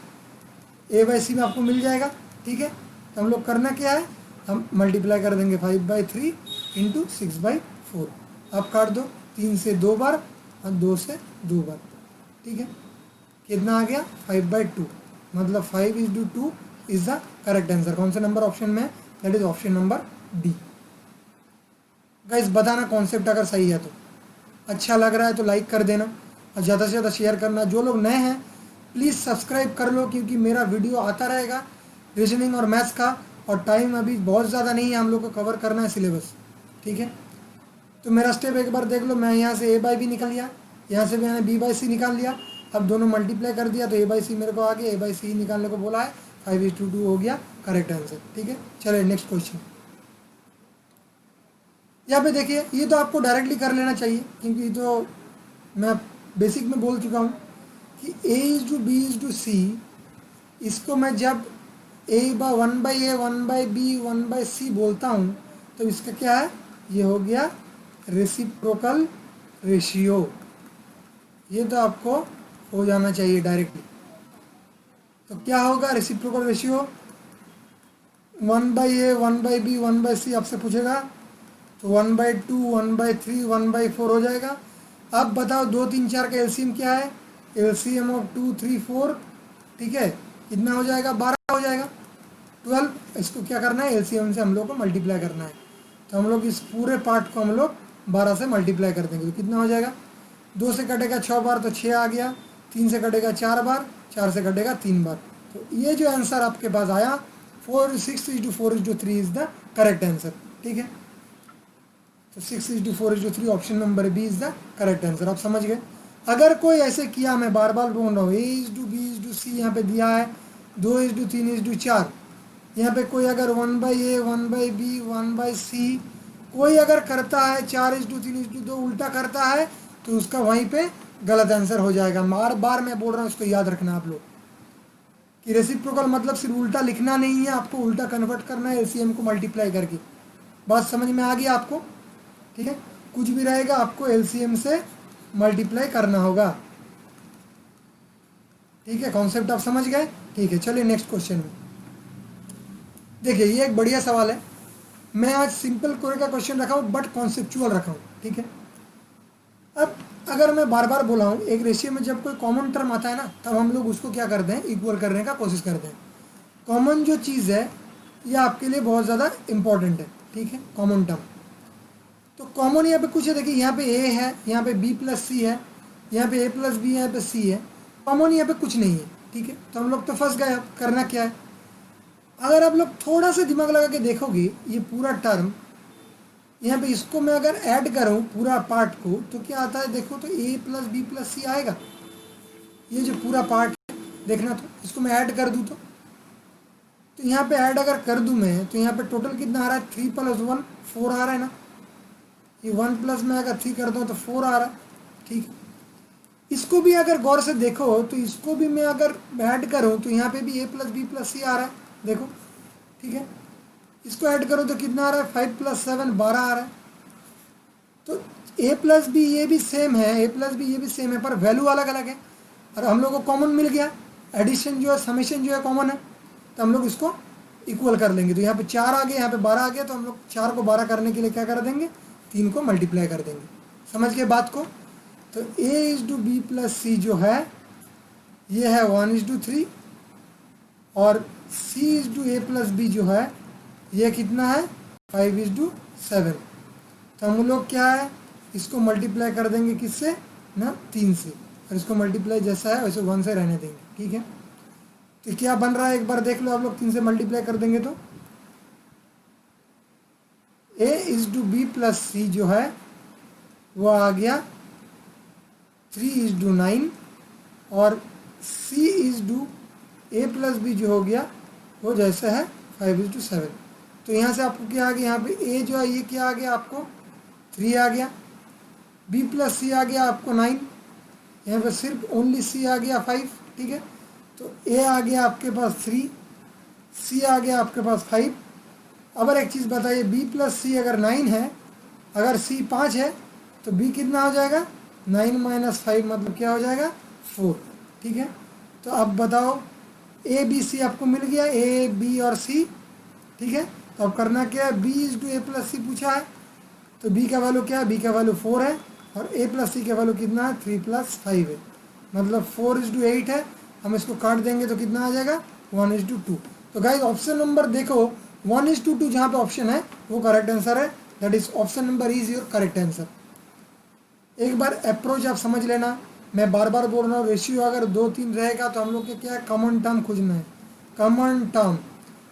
a/c में आपको मिल जाएगा। ठीक है, तो हम लोग करना क्या है, हम मल्टीप्लाई कर देंगे 5/3 इंटू 6/4। आप काट दो, 3 से 2 बार और 2 से 2 बार। ठीक है, कितना आ गया? 5/2, मतलब 5:2 इज द करेक्ट आंसर। कौन सा नंबर ऑप्शन में है? That is option number D. Guys बताना कॉन्सेप्ट अगर सही है तो। अच्छा लग रहा है तो लाइक कर देना और ज़्यादा से ज़्यादा शेयर करना। जो लोग नए हैं प्लीज़ सब्सक्राइब कर लो, क्योंकि मेरा वीडियो आता रहेगा रीजनिंग और मैथ्स का, और टाइम अभी बहुत ज़्यादा नहीं है, हम लोग को कवर करना है सिलेबस। ठीक है, तो मेरा स्टेप एक बार देख लो। मैं यहाँ से a/b निकाल लिया, यहाँ से मैंने b/c निकाल लिया। अब दोनों मल्टीप्लाई कर दिया तो a/c मेरे को आ गया, a/c निकालने को बोला है, 5:2 हो गया करेक्ट आंसर। ठीक है, चलिए नेक्स्ट क्वेश्चन। यहाँ पे देखिए, ये तो आपको डायरेक्टली कर लेना चाहिए, क्योंकि तो मैं बेसिक में बोल चुका हूँ कि a/b/c, इसको मैं जब 1/a 1/b 1/c बोलता हूँ तो इसका क्या है? ये हो गया रेसिप्रोकल रेशियो। ये तो आपको हो जाना चाहिए डायरेक्टली। तो क्या होगा reciprocal ratio? 1/a 1/b 1/c आपसे पूछेगा, तो 1/2 1/3 1/4 हो जाएगा। अब बताओ 2 3 4 का एलसीएम क्या है? एलसीएम ऑफ 2 3 4, ठीक है, कितना हो जाएगा? 12 हो जाएगा, 12। इसको क्या करना है? एलसीएम से हम लोग को मल्टीप्लाई करना है। तो हम लोग इस पूरे पार्ट को हम लोग 12 से मल्टीप्लाई कर देंगे, तो कितना हो जाएगा? 2 से कटेगा 6 बार तो 6 आ गया, 3 से कटेगा 4 बार, 4 से कटेगा 3 बार। तो ये जो आंसर आपके पास आया 6:4:3 इज द करेक्ट आंसर। ठीक है, तो 6:4:3 option number B is the correct answer. आप समझ गए? अगर कोई ऐसे किया, मैं बार बार बोल रहा हूँ, a/b/c यहाँ पे दिया है, 2:3:4, यहाँ पे कोई अगर 1/a 1/b 1/c कोई अगर करता है, 4:3:2 उल्टा करता है, तो उसका वहीं पे गलत आंसर हो जाएगा। बार बार मैं बोल रहा हूँ, इसको याद रखना आप लोग कि रेसिप्रोकल मतलब सिर्फ उल्टा लिखना नहीं है, आपको उल्टा कन्वर्ट करना है एलसीएम को मल्टीप्लाई करके। बात समझ में आ गई आपको? ठीक है, कुछ भी रहेगा आपको एलसीएम से मल्टीप्लाई करना होगा। ठीक है, कॉन्सेप्ट आप समझ गए? ठीक है, चलिए नेक्स्ट क्वेश्चन में देखिए। ये एक बढ़िया सवाल है। मैं आज सिंपल कोरे का क्वेश्चन रखा हूँ, बट कॉन्सेप्चुअल रखा हूँ। ठीक है, अब अगर मैं बार बार बोला हूँ, एक रेशियो में जब कोई कॉमन टर्म आता है ना, तब हम लोग उसको क्या करते हैं? इक्वल करने का कोशिश करते हैं। कॉमन जो चीज़ है ये आपके लिए बहुत ज़्यादा इंपॉर्टेंट है। ठीक है, कॉमन टर्म। तो कॉमन यहाँ पे कुछ है, देखिए यहाँ पे a है, यहाँ पे b+c है, यहाँ पे a+b है, यहाँ पे c है। कॉमन यहाँ पे कुछ नहीं है। ठीक है, तो हम लोग तो फंस गए। अब करना क्या है? अगर आप लोग थोड़ा सा दिमाग लगा के देखोगे, ये पूरा टर्म यहाँ पे इसको मैं अगर ऐड करूँ पूरा पार्ट को, तो क्या आता है? देखो तो a+b+c आएगा। ये जो पूरा पार्ट है देखना, तो इसको मैं ऐड कर दूँ तो यहाँ पे ऐड अगर कर दूँ मैं, तो यहाँ पे टोटल कितना आ रहा है? 3 + 1 4 आ रहा है ना। ये 1 प्लस में अगर 3 कर दूँ तो 4 आ रहा है। ठीक है, इसको भी अगर गौर से देखो तो इसको भी मैं अगर ऐड करूँ तो यहाँ पे भी a प्लस बी प्लस सी आ रहा है, देखो, ठीक है। इसको ऐड करो तो कितना आ रहा है, 5 प्लस 7 12 आ रहा है। तो a प्लस बी ये भी सेम है, a प्लस बी ये भी सेम है, पर वैल्यू अलग अलग है। और हम लोग को कॉमन मिल गया, एडिशन जो है, समेशन जो है कॉमन है, तो हम लोग इसको इक्वल कर लेंगे। तो यहाँ पे 4 आ गया, यहाँ पे 12 आ गया, तो हम लोग 4 को 12 करने के लिए क्या कर देंगे, 3 को मल्टीप्लाई कर देंगे। समझ गए बात को। तो a is to B plus C जो है ये है 1:3, और c is to a plus B जो है ये कितना है, 5:7। तो हम लोग क्या है, इसको मल्टीप्लाई कर देंगे किससे ना, 3 से, और इसको मल्टीप्लाई जैसा है वैसे 1 से रहने देंगे, ठीक है। तो क्या बन रहा है एक बार देख लो आप लोग, 3 से मल्टीप्लाई कर देंगे तो a is to B plus C जो है वो आ गया 3:9, और c is to a plus B जो हो गया वो जैसे है 5:7। तो यहाँ से आपको क्या आ गया, यहाँ पे a जो है ये क्या आ गया आपको 3 आ गया, b प्लस सी आ गया आपको 9, यहाँ पे सिर्फ ओनली c आ गया 5, ठीक है। तो a आ गया आपके पास 3, c आ गया आपके पास 5। अब एक चीज़ बताइए, b प्लस सी अगर 9 है, अगर c 5 है, तो b कितना हो जाएगा, 9 माइनस 5 मतलब क्या हो जाएगा, 4, ठीक है। तो अब बताओ a b c आपको मिल गया, a b और c, ठीक है। तो अब करना क्या है, b is to a plus C पूछा है, तो b का वैल्यू क्या है, b का वैल्यू 4 है, और a प्लस सी का वैल्यू कितना है, 3 प्लस 5 है, मतलब 4:8 है। हम इसको काट देंगे तो कितना आ जाएगा, 1:2। तो गाइस ऑप्शन नंबर देखो 1:2 जहाँ पे ऑप्शन है वो करेक्ट आंसर है, that is option number is your correct answer. एक बार अप्रोच आप समझ लेना, मैं बार बार बोल रहा हूँ, रेशियो अगर 2-3 रहेगा तो हम लोग के क्या है, कॉमन टर्म खोजना है, कॉमन टर्म।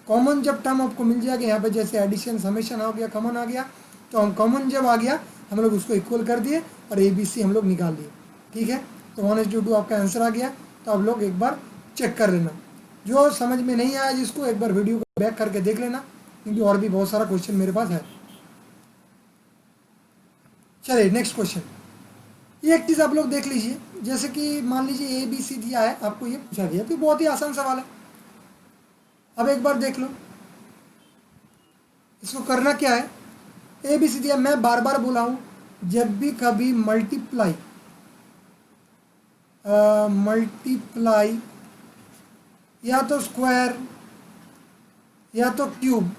कॉमन जब टर्म आपको मिल जाएगा, यहाँ पे जैसे एडिशन समेशन हो गया, कॉमन आ गया, तो हम कॉमन जब आ गया हम लोग उसको इक्वल कर दिए और ए बी सी हम लोग निकाल दिए, ठीक है। तो 1:2 आपका आंसर आ गया। तो आप लोग एक बार चेक कर लेना, जो समझ में नहीं आया जिसको, एक बार वीडियो को बैक करके देख लेना, क्योंकि और भी बहुत सारा क्वेश्चन मेरे पास है। चलिए नेक्स्ट क्वेश्चन, ये एक चीज़ आप लोग देख लीजिए, जैसे कि मान लीजिए ए बी सी दिया है, आपको ये पूछा गया, तो बहुत ही आसान सवाल है। अब एक बार देख लो इसको करना क्या है, ए बी सी दिया, मैं बार बार बोला हूँ, जब भी कभी मल्टीप्लाई या तो स्क्वायर या तो क्यूब,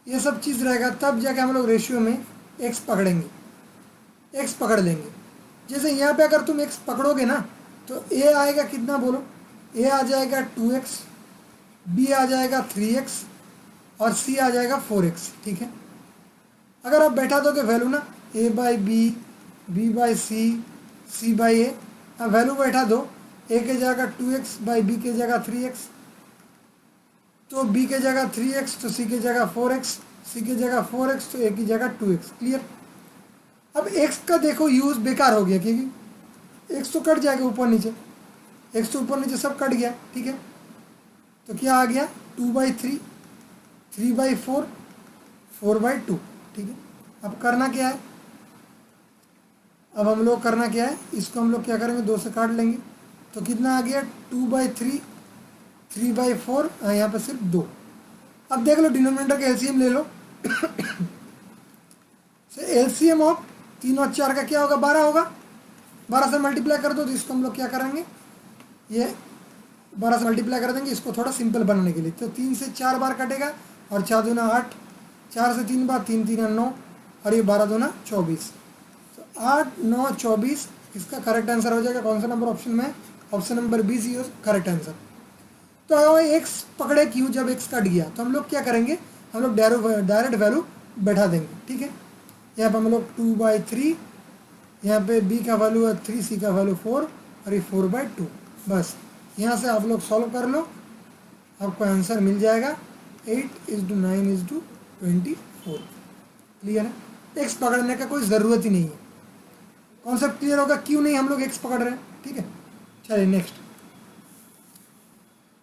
ये सब चीज़ रहेगा, तब जाके हम लोग रेशियो में एक्स पकड़ेंगे, एक्स पकड़ लेंगे। जैसे यहाँ पे अगर तुम एक्स पकड़ोगे ना, तो ए आएगा कितना बोलो, ए आ जाएगा 2x, बी आ जाएगा 3x, और सी आ जाएगा 4x, ठीक है। अगर आप बैठा दोगे वैल्यू ना, a by B, B by C, C by A, अब वैल्यू बैठा दो, a के जगह 2x बाई बी के जगह 3x, तो b के जगह 3x, तो c के जगह 4x, c के जगह 4x, तो a की जगह 2x, क्लियर। अब x का देखो यूज़ बेकार हो गया, क्योंकि x तो कट जाएगा ऊपर नीचे, x तो ऊपर नीचे सब कट गया, ठीक है। तो क्या आ गया, 2/3, 3/4, 4/2, ठीक है। अब करना क्या है, अब हम लोग करना क्या है, इसको हम लोग क्या करेंगे, 2 से काट लेंगे, तो कितना आ गया, 2/3, 3/4, यहाँ पर सिर्फ 2। अब देख लो डिनोमिनेटर का एलसीएम ले लो, एलसीएम ऑफ 3 और 4 का क्या होगा, 12 होगा, 12 से मल्टीप्लाई कर दो, तो इसको हम लोग क्या करेंगे, ये 12 से मल्टीप्लाई कर देंगे इसको थोड़ा सिंपल बनाने के लिए। तो 3 से 4 बार कटेगा, और 4 दूना 8, 4 से 3 बार, 3 3 9, और ये 12 दूना 24, तो 8 9 24 इसका करेक्ट आंसर हो जाएगा। कौन सा नंबर ऑप्शन में, option number B C correct answer. तो अगर एक्स पकड़े क्यों, जब एक्स कट गया तो हम लोग क्या करेंगे, हम लोग डायरेक्ट वैल्यू बैठा देंगे, ठीक है। यहाँ पर हम लोग 2/3, यहाँ पे b का वैल्यू है 3, c का वैल्यू 4, और ये 4/2, बस यहाँ से आप लोग सॉल्व कर लो, आपको आंसर मिल जाएगा 8:9:24, क्लियर है। एक्स पकड़ने का कोई ज़रूरत ही नहीं है, कॉन्सेप्ट क्लियर होगा क्यों नहीं हम लोग एक्स पकड़ रहे हैं, ठीक है। चलिए नेक्स्ट,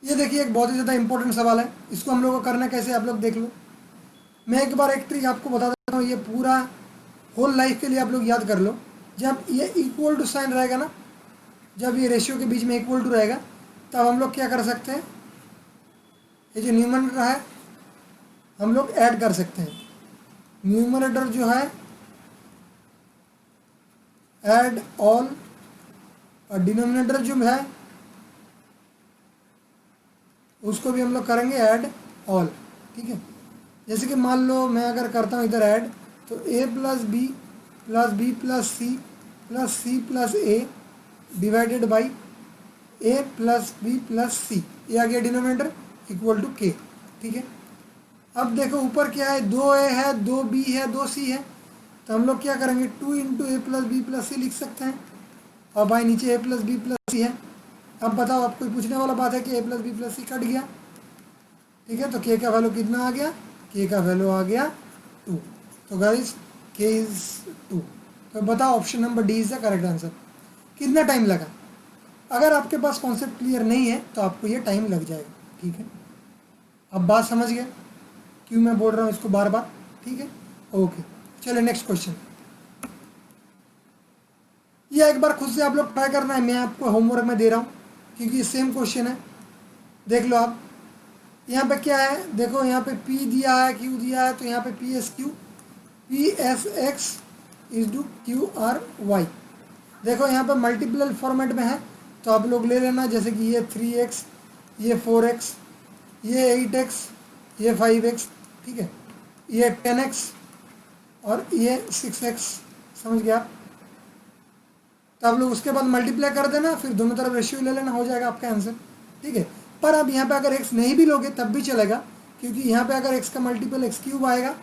ये देखिए एक बहुत ही ज़्यादा इंपॉर्टेंट सवाल है, इसको हम लोग को करना कैसे आप लोग देख लो। मैं एक बार एक ट्रिक आपको बता देता हूँ, ये पूरा होल लाइफ के लिए आप लोग याद कर लो। जब ये इक्वल टू साइन रहेगा ना, जब ये रेशियो के बीच में इक्वल टू रहेगा तब हम लोग क्या कर सकते हैं, ये जो न्यूमरेटर है हम लोग ऐड कर सकते हैं। न्यूमरेटर जो है ऐड ऑल, और डिनोमिनेटर जो है उसको भी हम लोग करेंगे ऐड ऑल। ठीक है, जैसे कि मान लो मैं अगर करता हूँ इधर ऐड, तो a plus B plus C plus A divided by a plus B plus C, ये आ गया डिनोमिनेटर इक्वल टू k। ठीक है, अब देखो ऊपर क्या है, 2a है, 2b है, 2c है, तो हम लोग क्या करेंगे 2 इंटू ए प्लस बी प्लस सी लिख सकते हैं, और भाई नीचे a प्लस बी प्लस सी है। अब बताओ, आप कोई पूछने वाला बात है कि a plus B plus C cut गया। ठीक है, तो k का वैल्यू कितना आ गया, k का वैल्यू आ गया 2। तो गाइस k इज 2। तो बताओ option number D is the correct answer. कितना टाइम लगा, अगर आपके पास कॉन्सेप्ट क्लियर नहीं है तो आपको ये टाइम लग जाएगा। ठीक है, अब बात समझ गए क्यों मैं बोल रहा हूँ इसको बार बार। ठीक है, ओके, चलिए नेक्स्ट क्वेश्चन। ये एक बार खुद से आप लोग ट्राई करना है, मैं आपको होमवर्क में दे रहा हूँ क्योंकि सेम क्वेश्चन है। देख लो आप, यहाँ पे क्या है, देखो यहाँ पे P दिया है, Q दिया है, तो यहाँ पे P S X is to QRY। देखो यहाँ पे मल्टीपल फॉर्मेट में है, तो आप लोग ले लेना, जैसे कि ये 3x, ये 4x, ये 8x, ये 5x। ठीक है, ये 10x और ये 6x। समझ गया आप? तो आप लोग उसके बाद मल्टीप्लाई कर देना, फिर दोनों तरफ रेशियो ले लेना, हो जाएगा आपका आंसर। ठीक है, पर अब यहाँ पे अगर x नहीं भी लोगे तब भी चलेगा, क्योंकि यहाँ पे अगर x का मल्टीपल x क्यूब आएगा।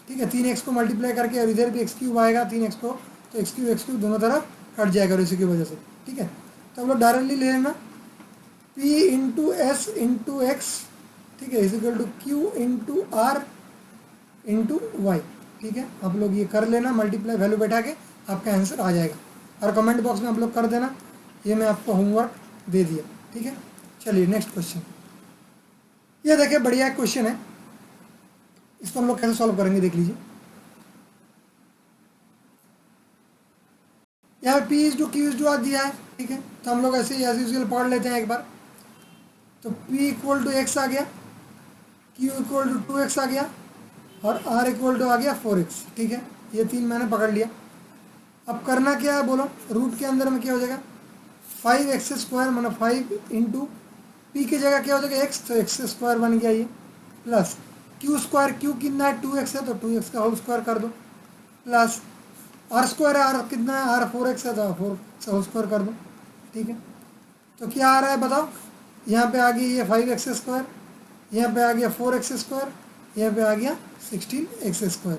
ठीक है, 3x को मल्टीप्लाई करके, और इधर भी x क्यूब आएगा 3x को, तो x क्यूब दोनों तरफ कट जाएगा रेशियो की वजह से। ठीक है, तो हम लोग डायरेक्टली ले लेना p into S into X, ठीक है, is equal to q into R into Y. ठीक है, आप लोग ये कर लेना, मल्टीप्लाई वैल्यू बैठा के आपका आंसर आ जाएगा, और कमेंट बॉक्स में आप लोग कर देना, ये मैं आपको होमवर्क दे दिया। ठीक है, चलिए नेक्स्ट क्वेश्चन। ये देखिए बढ़िया क्वेश्चन है, इसको हम लोग कैसे सॉल्व करेंगे देख लीजिए। यहाँ पे P is to Q is to दिया है। ठीक है, तो हम लोग ऐसे ही एज यूजुअल पढ़ लेते हैं एक बार। तो P इक्वल टू x आ गया, Q इक्वल टू 2x आ गया, और R इक्वल टू आ गया 4x। ठीक है, ये तीन मैंने पकड़ लिया। अब करना क्या है बोलो, रूट के अंदर में क्या हो जाएगा 5x स्क्वायर, मतलब 5 इंटू पी की जगह क्या हो जाएगा x, तो x स्क्वायर बन गया ये, प्लस q स्क्वायर, q कितना है 2x है, तो 2x का होल स्क्वायर कर दो, प्लस r स्क्वायर है, r कितना है r 4x है, तो 4 होल स्क्वायर कर दो। ठीक है, तो क्या आ रहा है बताओ, यहाँ पे आ गया ये 5x स्क्वायर, यहाँ पे आ गया 4x स्क्वायर, यहाँ पे आ गया 16x स्क्वायर।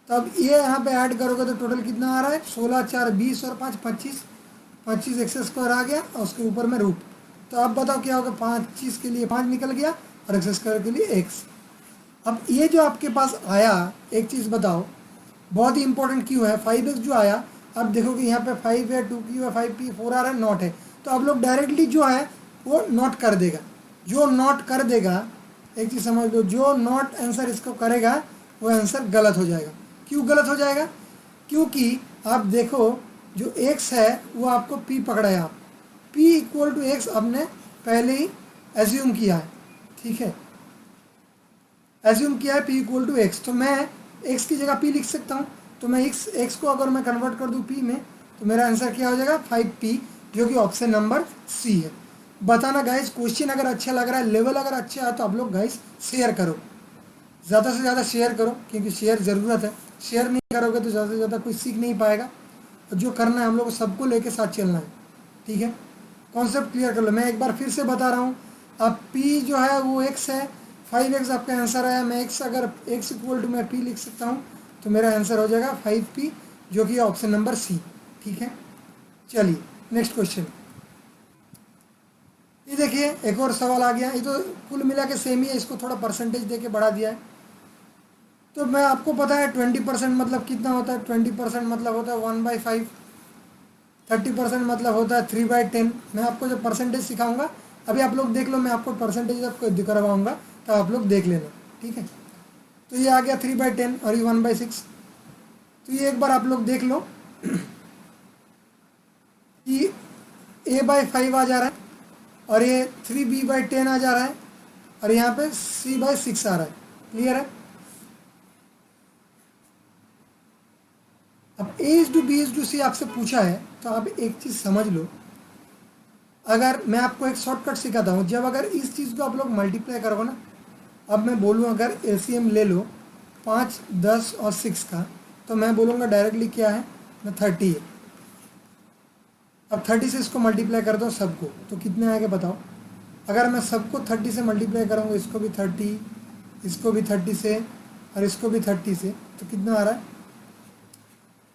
तो अब ये यहाँ पे ऐड करोगे तो टोटल कितना आ रहा है 16 4 20 और 5 25, 25x स्क्वायर आ गया, और उसके ऊपर में रूट। तो अब बताओ क्या होगा, 25 के लिए 5 निकल गया, और x स्क्वायर के लिए x। अब ये जो आपके पास आया, एक चीज़ बताओ बहुत ही इंपॉर्टेंट क्यों है, 5x जो आया, अब देखो कि यहाँ पे 5 है, 2q है, 5p 4 आ रहा है, नॉट है, तो अब लोग डायरेक्टली जो है वो नॉट कर देगा। जो नॉट कर देगा, एक चीज़ समझ लो, जो नॉट आंसर इसको करेगा वो आंसर गलत हो जाएगा। क्यों गलत हो जाएगा, क्योंकि आप देखो जो x है वो आपको p पकड़ा है, आप p इक्वल टू एक्स आपने पहले ही एज्यूम किया है। ठीक है, एज्यूम किया है p इक्वल टू एक्स, तो मैं x की जगह p लिख सकता हूँ। तो मैं x को अगर मैं कन्वर्ट कर दूँ p में, तो मेरा आंसर क्या हो जाएगा 5p, जो कि ऑप्शन नंबर सी है। बताना गाइस, क्वेश्चन अगर अच्छा लग रहा है, लेवल अगर अच्छा है, तो आप लोग गाइस शेयर करो, ज़्यादा से ज़्यादा शेयर करो, क्योंकि शेयर ज़रूरत है। शेयर नहीं करोगे तो ज़्यादा से ज़्यादा कोई सीख नहीं पाएगा, और जो करना है हम लोग को सबको लेके साथ चलना है। ठीक है, कॉन्सेप्ट क्लियर कर लो। मैं एक बार फिर से बता रहा हूँ, अब p जो है वो x है, 5x आपका आंसर आया। मैं x अगर x इक्वल टू मैं p लिख सकता हूँ, तो मेरा आंसर हो जाएगा 5p, जो कि ऑप्शन नंबर सी। ठीक है, चलिए नेक्स्ट क्वेश्चन। ये देखिए एक और सवाल आ गया, ये तो कुल मिला के सेम ही है, इसको थोड़ा परसेंटेज दे के बढ़ा दिया है। तो मैं आपको पता है 20% मतलब कितना होता है, 20% मतलब होता है 1/5, 30% मतलब होता है 3/10। मैं आपको जो परसेंटेज सिखाऊंगा अभी आप लोग देख लो, मैं आपको परसेंटेज आपको करवाऊंगा, तो आप लोग देख लेना। ठीक है, तो ये आ गया 3/10 और ये 1/6। तो ये एक बार आप लोग देख लो कि a/5 आ जा रहा है, और ये 3b/10 आ जा रहा है, और यहाँ पे c/6 आ रहा है। क्लियर है? अब a/b/c आपसे पूछा है, तो आप एक चीज़ समझ लो, अगर मैं आपको एक शॉर्टकट सिखाता हूँ, जब अगर इस चीज़ को आप लोग मल्टीप्लाई करोगे ना, अब मैं बोलूँ अगर एलसीएम ले लो 5, 10 और 6 का, तो मैं बोलूँगा डायरेक्टली क्या है ना 30 है। अब 30 से इसको मल्टीप्लाई कर दो सबको, तो कितने आएगा बताओ। अगर मैं सबको 30 से मल्टीप्लाई करूँगा, इसको भी 30, इसको भी 30 से, और इसको भी 30 से, तो कितना आ रहा है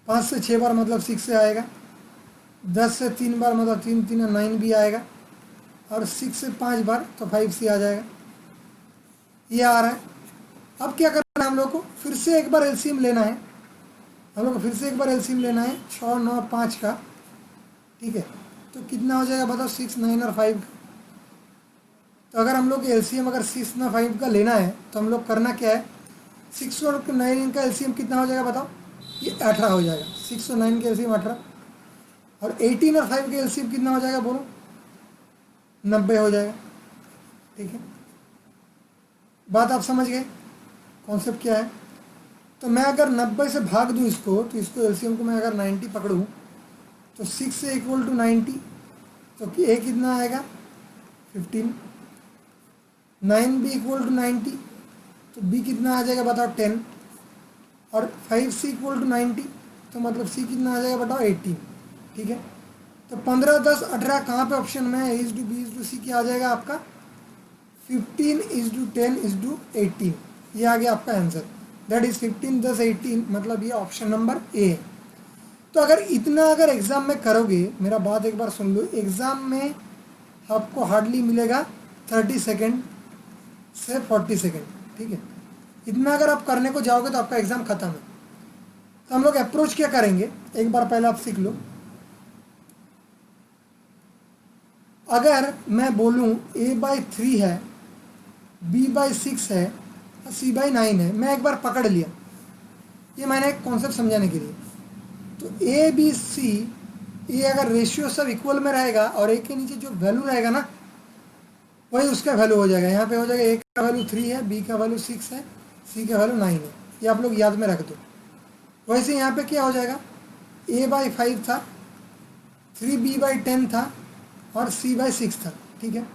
5 से 6 बार मतलब 6 से आएगा, 10 से 3 बार मतलब 3 3 9 भी आएगा, और 6 से 5 बार तो 5 से आ जाएगा। ये आ रहा है। अब क्या करना है हम लोग को, फिर से एक बार एलसीएम लेना है, हम लोग को फिर से एक बार एलसीएम लेना है 6, 9, 5 का। ठीक है, तो कितना हो जाएगा बताओ 6, 9 और 5 का। तो अगर हम लोग एलसीएम अगर 6 ना 5 का लेना है, तो हम लोग करना क्या है, 6 और 9 का एलसीएम कितना हो जाएगा बताओ, ये 18 हो जाएगा। 6 और 9 का एलसीएम 18, और 18 और 5 का एलसीएम कितना हो जाएगा बोलो, 90 हो जाएगा। ठीक है, बात आप समझ गए कॉन्सेप्ट क्या है। तो मैं अगर 90 से भाग दूं इसको, तो इसको एलसीएम को मैं अगर 90 पकड़ूं, तो 6 से इक्वल टू 90, तो ए कितना आएगा 15, 9 भी इक्वल टू 90, तो बी कितना आ जाएगा बताओ 10, और 5 से इक्वल टू 90, तो मतलब सी कितना आ जाएगा बताओ 18। ठीक है, तो 15, 10, 18 कहाँ पे ऑप्शन में है, A/B/C क्या आ जाएगा आपका 15:10:18, ये आ गया आपका आंसर। दैट इज 15, 10, 18, मतलब ये ऑप्शन नंबर ए है। तो अगर इतना अगर एग्जाम में करोगे, मेरा बात एक बार सुन लो, एग्जाम में आपको हार्डली मिलेगा 30 सेकेंड से 40 सेकेंड। ठीक है, इतना अगर आप करने को जाओगे तो आपका एग्जाम खत्म है। तो हम लोग अप्रोच क्या करेंगे, एक बार पहले आप सीख लो। अगर मैं बोलूँ a/3 है, b/6 है, c/9 है, मैं एक बार पकड़ लिया, ये मैंने एक कॉन्सेप्ट समझाने के लिए। तो a b c ये अगर रेशियो सब इक्वल में रहेगा, और एक के नीचे जो वैल्यू रहेगा ना, वही उसका वैल्यू हो जाएगा। यहाँ पे हो जाएगा a का वैल्यू 3 है, b का वैल्यू 6 है, c का वैल्यू 9 है। ये आप लोग याद में रख दो। वैसे यहाँ पे क्या हो जाएगा, a/5 था, 3b/10 था, और c/6 था। ठीक है,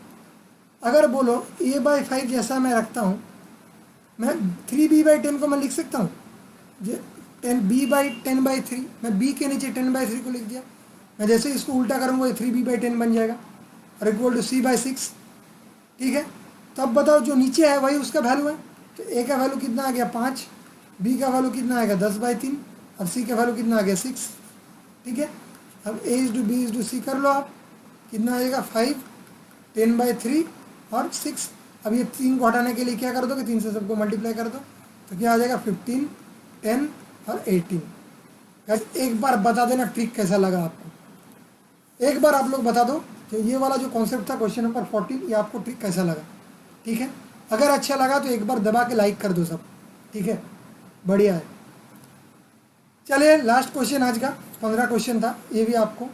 अगर बोलो a/5 जैसा मैं रखता हूँ, मैं 3b/10 को मैं लिख सकता हूँ, जो 10b/10/3, मैं b के नीचे 10/3 को लिख दिया। मैं जैसे इसको उल्टा करूँगा ये 3b/10 बन जाएगा, और इक्वल टू c/6। ठीक है, तो अब बताओ जो नीचे है वही उसका वैल्यू है। तो a का वैल्यू कितना आ गया 5, b का वैल्यू कितना आएगा 10/3, और c का वैल्यू कितना आ गया 6। ठीक है, अब A/B/C कर लो आप, कितना आएगा 5, 10/3 और 6। अब ये 3 को हटाने के लिए क्या कर दोगे, 3 से सबको मल्टीप्लाई कर दो, तो क्या आ जाएगा 15, 10 और 18। गाइस एक बार बता देना ट्रिक कैसा लगा आपको, एक बार आप लोग बता दो कि ये वाला जो कॉन्सेप्ट था क्वेश्चन नंबर 14, ये आपको ट्रिक कैसा लगा। ठीक है, अगर अच्छा लगा तो एक बार दबा के लाइक कर दो सब। ठीक है, बढ़िया है। चलिए लास्ट क्वेश्चन आज का, 15 क्वेश्चन था, ये भी आपको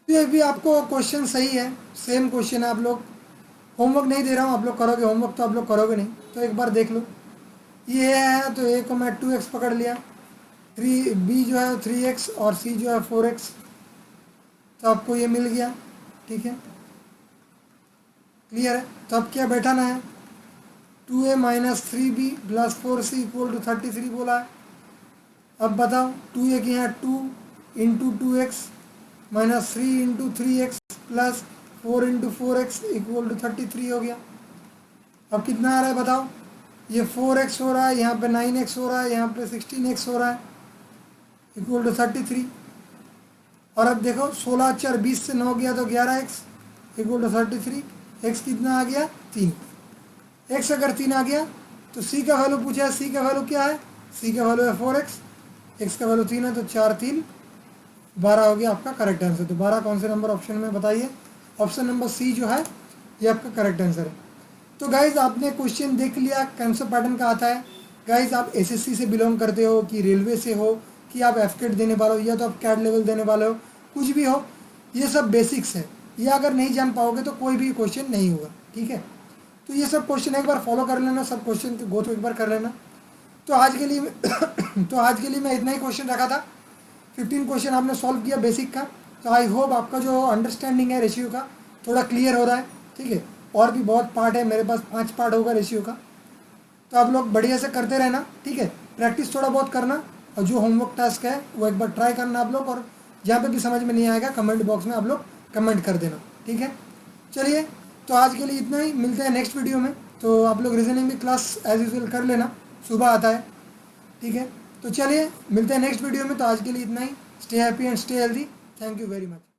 ये भी आपको क्वेश्चन सही है, सेम क्वेश्चन है। आप लोग होमवर्क नहीं दे रहा हूँ, आप लोग करोगे होमवर्क, तो आप लोग करोगे नहीं, तो एक बार देख लो। ये है तो a को मैं 2x पकड़ लिया, b जो है 3x, और c जो है 4x, तो आपको ये मिल गया। ठीक है, क्लियर है। तो अब क्या बैठाना है, 2a - 3b + 4c = 33 बोला है। अब बताओ 2a की यहाँ 2 × 2x - 3 × 3x + 4 × 4x = 33 हो गया। अब कितना आ रहा है बताओ, ये 4x हो रहा है, यहाँ पे 9x हो रहा है, यहाँ पे 16x हो रहा है, = 33। और अब देखो 16 4 20 से 9 गया तो 11x = 33। x कितना आ गया 3। x अगर 3 आ गया तो c का वैल्यू पूछा है, c का वैल्यू क्या है, c का वैल्यू है 4x, x का वैल्यू 3 है, तो 4 3 12 हो गया आपका करेक्ट आंसर। तो 12 कौन से नंबर ऑप्शन में बताइए, ऑप्शन नंबर सी जो है ये आपका करेक्ट आंसर है। तो गाइज आपने क्वेश्चन देख लिया कौन सा पैटर्न का आता है। गाइज आप एसएससी से बिलोंग करते हो, कि रेलवे से हो, कि आप एफकेट देने वाले हो, या तो आप कैट लेवल देने वाले हो, कुछ भी हो, ये सब बेसिक्स है। ये अगर नहीं जान पाओगे तो कोई भी क्वेश्चन नहीं होगा, ठीक है। तो ये सब क्वेश्चन एक बार फॉलो कर लेना, सब क्वेश्चन गो थ्रू एक बार कर लेना। तो आज के लिए तो आज के लिए मैं इतना ही क्वेश्चन रखा था। 15 क्वेश्चन आपने सॉल्व किया बेसिक का। तो आई होप आपका जो अंडरस्टैंडिंग है रेशियो का थोड़ा क्लियर हो रहा है, ठीक है। और भी बहुत पार्ट है, मेरे पास 5 पार्ट होगा रेशियो का। तो आप लोग बढ़िया से करते रहना, ठीक है। प्रैक्टिस थोड़ा बहुत करना, और जो होमवर्क टास्क है वो एक बार ट्राई करना आप लोग। और जहाँ पे भी समझ में नहीं आएगा कमेंट बॉक्स में आप लोग कमेंट कर देना, ठीक है। चलिए, तो आज के लिए इतना ही, मिलते हैं नेक्स्ट वीडियो में। तो आप लोग रीजनिंग की क्लास एज यूजल कर लेना, सुबह आता है, ठीक है। तो चलिए मिलते हैं नेक्स्ट वीडियो में। तो आज के लिए इतना ही। Stay happy and stay healthy. Thank you very much.